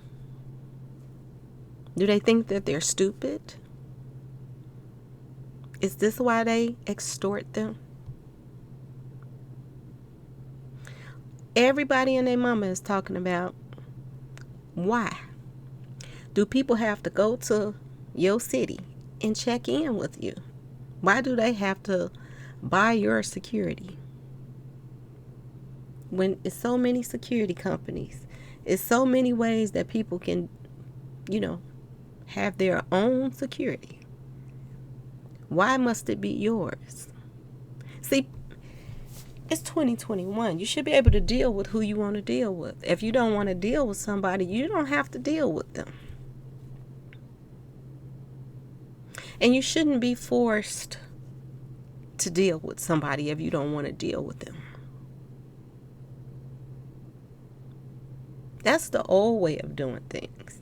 Do they think that they're stupid? Is this why they extort them? Everybody and their mama is talking about why. Do people have to go to your city and check in with you? Why do they have to buy your security? When it's so many security companies, it's so many ways that people can, have their own security. Why must it be yours? See, it's 2021. You should be able to deal with who you want to deal with. If you don't want to deal with somebody, you don't have to deal with them. And you shouldn't be forced to deal with somebody if you don't want to deal with them. That's the old way of doing things.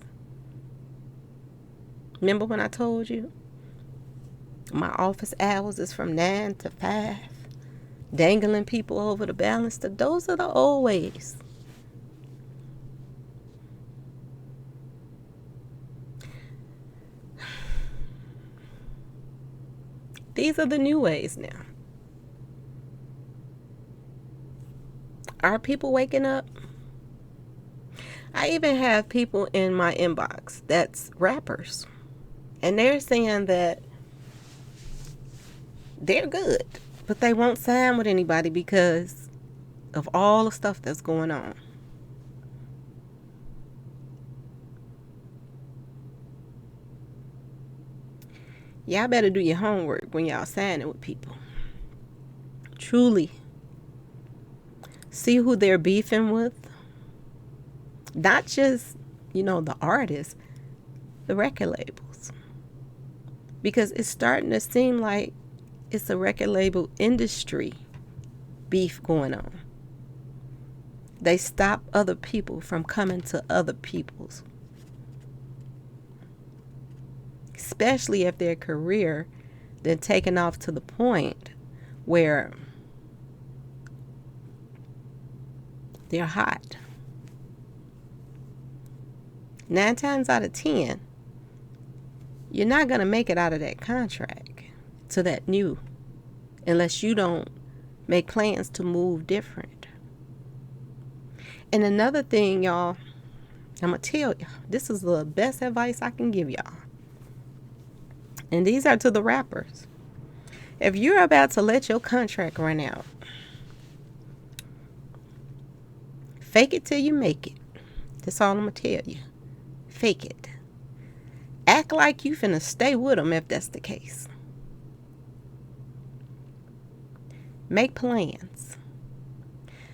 Remember when I told you my office hours is from 9 to 5? Dangling people over the banister. Those are the old ways. These are the new ways now. Are people waking up? I even have people in my inbox that's rappers. And they're saying that they're good, but they won't sign with anybody because of all the stuff that's going on. Y'all better do your homework when y'all signing with people. Truly. See who they're beefing with. Not just, the artists, the record labels. Because it's starting to seem like it's a record label industry beef going on. They stop other people from coming to other people's. Especially if their career then taken off to the point where they're hot. 9 times out of 10, you're not going to make it out of that contract to that new unless you don't make plans to move different. And another thing, y'all, I'm going to tell you, this is the best advice I can give y'all. And these are to the rappers. If you're about to let your contract run out, fake it till you make it. That's all I'm going to tell you. Fake it. Act like you finna stay with them if that's the case. Make plans.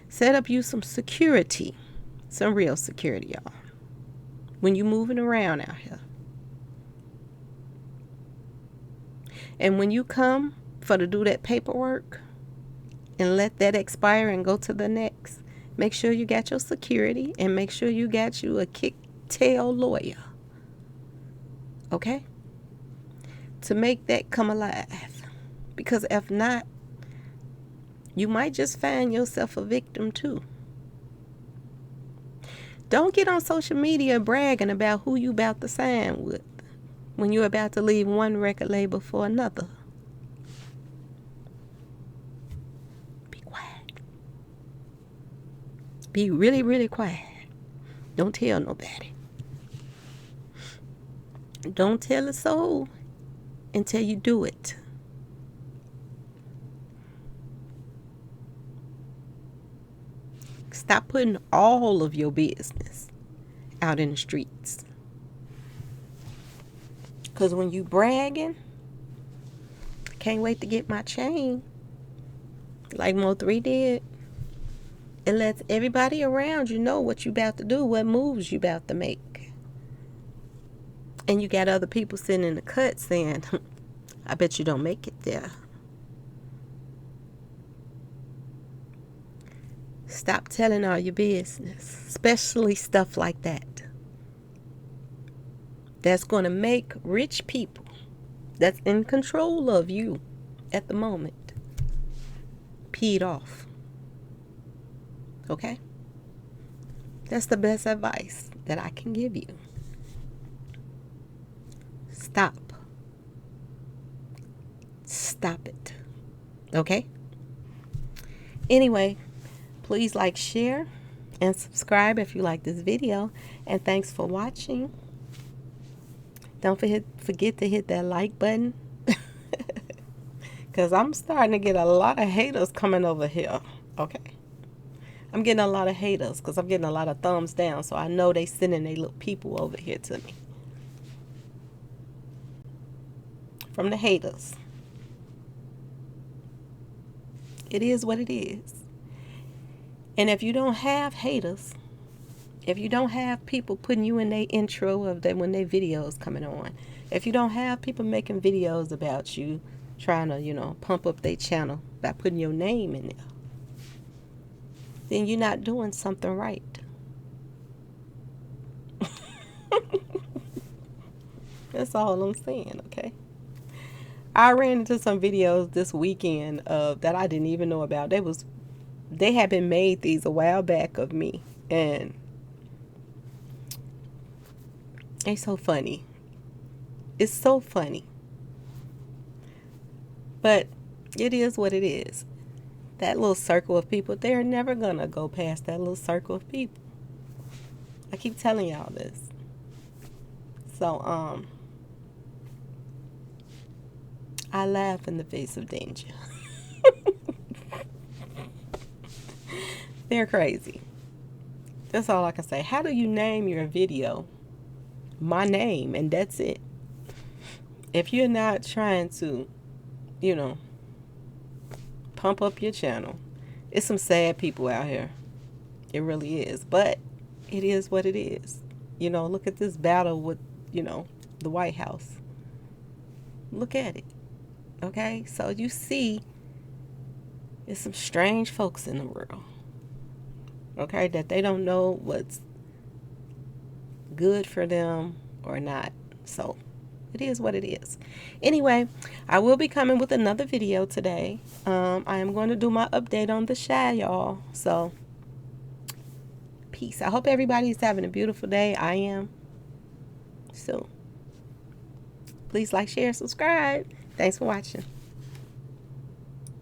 Set up you some security. Some real security, y'all. When you moving around out here. And when you come for to do that paperwork and let that expire and go to the next, make sure you got your security and make sure you got you a kick-tail lawyer. Okay? To make that come alive. Because if not, you might just find yourself a victim too. Don't get on social media bragging about who you about to sign with when you're about to leave one record label for another. Be quiet. Be really, really quiet. Don't tell nobody. Don't tell a soul until you do it. Stop putting all of your business out in the streets. Because when you bragging, can't wait to get my chain, like Mo3 did, it lets everybody around you know what you about to do, what moves you about to make. And you got other people sitting in the cut saying, I bet you don't make it there. Stop telling all your business, especially stuff like that. That's going to make rich people that's in control of you at the moment peed off. Okay? That's the best advice that I can give you. Stop. Stop it. Okay? Anyway, please like, share, and subscribe if you like this video. And thanks for watching. Don't forget to hit that like button. Because I'm starting to get a lot of haters coming over here. Okay. I'm getting a lot of haters because I'm getting a lot of thumbs down. So I know they sending their little people over here to me. From the haters. It is what it is. And if you don't have haters, if you don't have people putting you in their intro of them when their videos coming on, if you don't have people making videos about you, trying to, pump up their channel by putting your name in there, then you're not doing something right. That's all I'm saying, okay? I ran into some videos this weekend that I didn't even know about. They had been made these a while back of me, and they so funny. It's so funny. But it is what it is. That little circle of people, they're never gonna go past that little circle of people. I keep telling y'all this. So, I laugh in the face of danger. They're crazy. That's all I can say. How do you name your video my name, and that's it? If you're not trying to, pump up your channel, it's some sad people out here. It really is. But it is what it is. Look at this battle with, the White House. Look at it. Okay? So you see, there's some strange folks in the world. Okay? That they don't know what's good for them or not. So it is what it is. Anyway, I will be coming with another video today. I am going to do my update on the Shy, y'all. So peace. I hope everybody's having a beautiful day. I am. So please like, share, subscribe. Thanks for watching.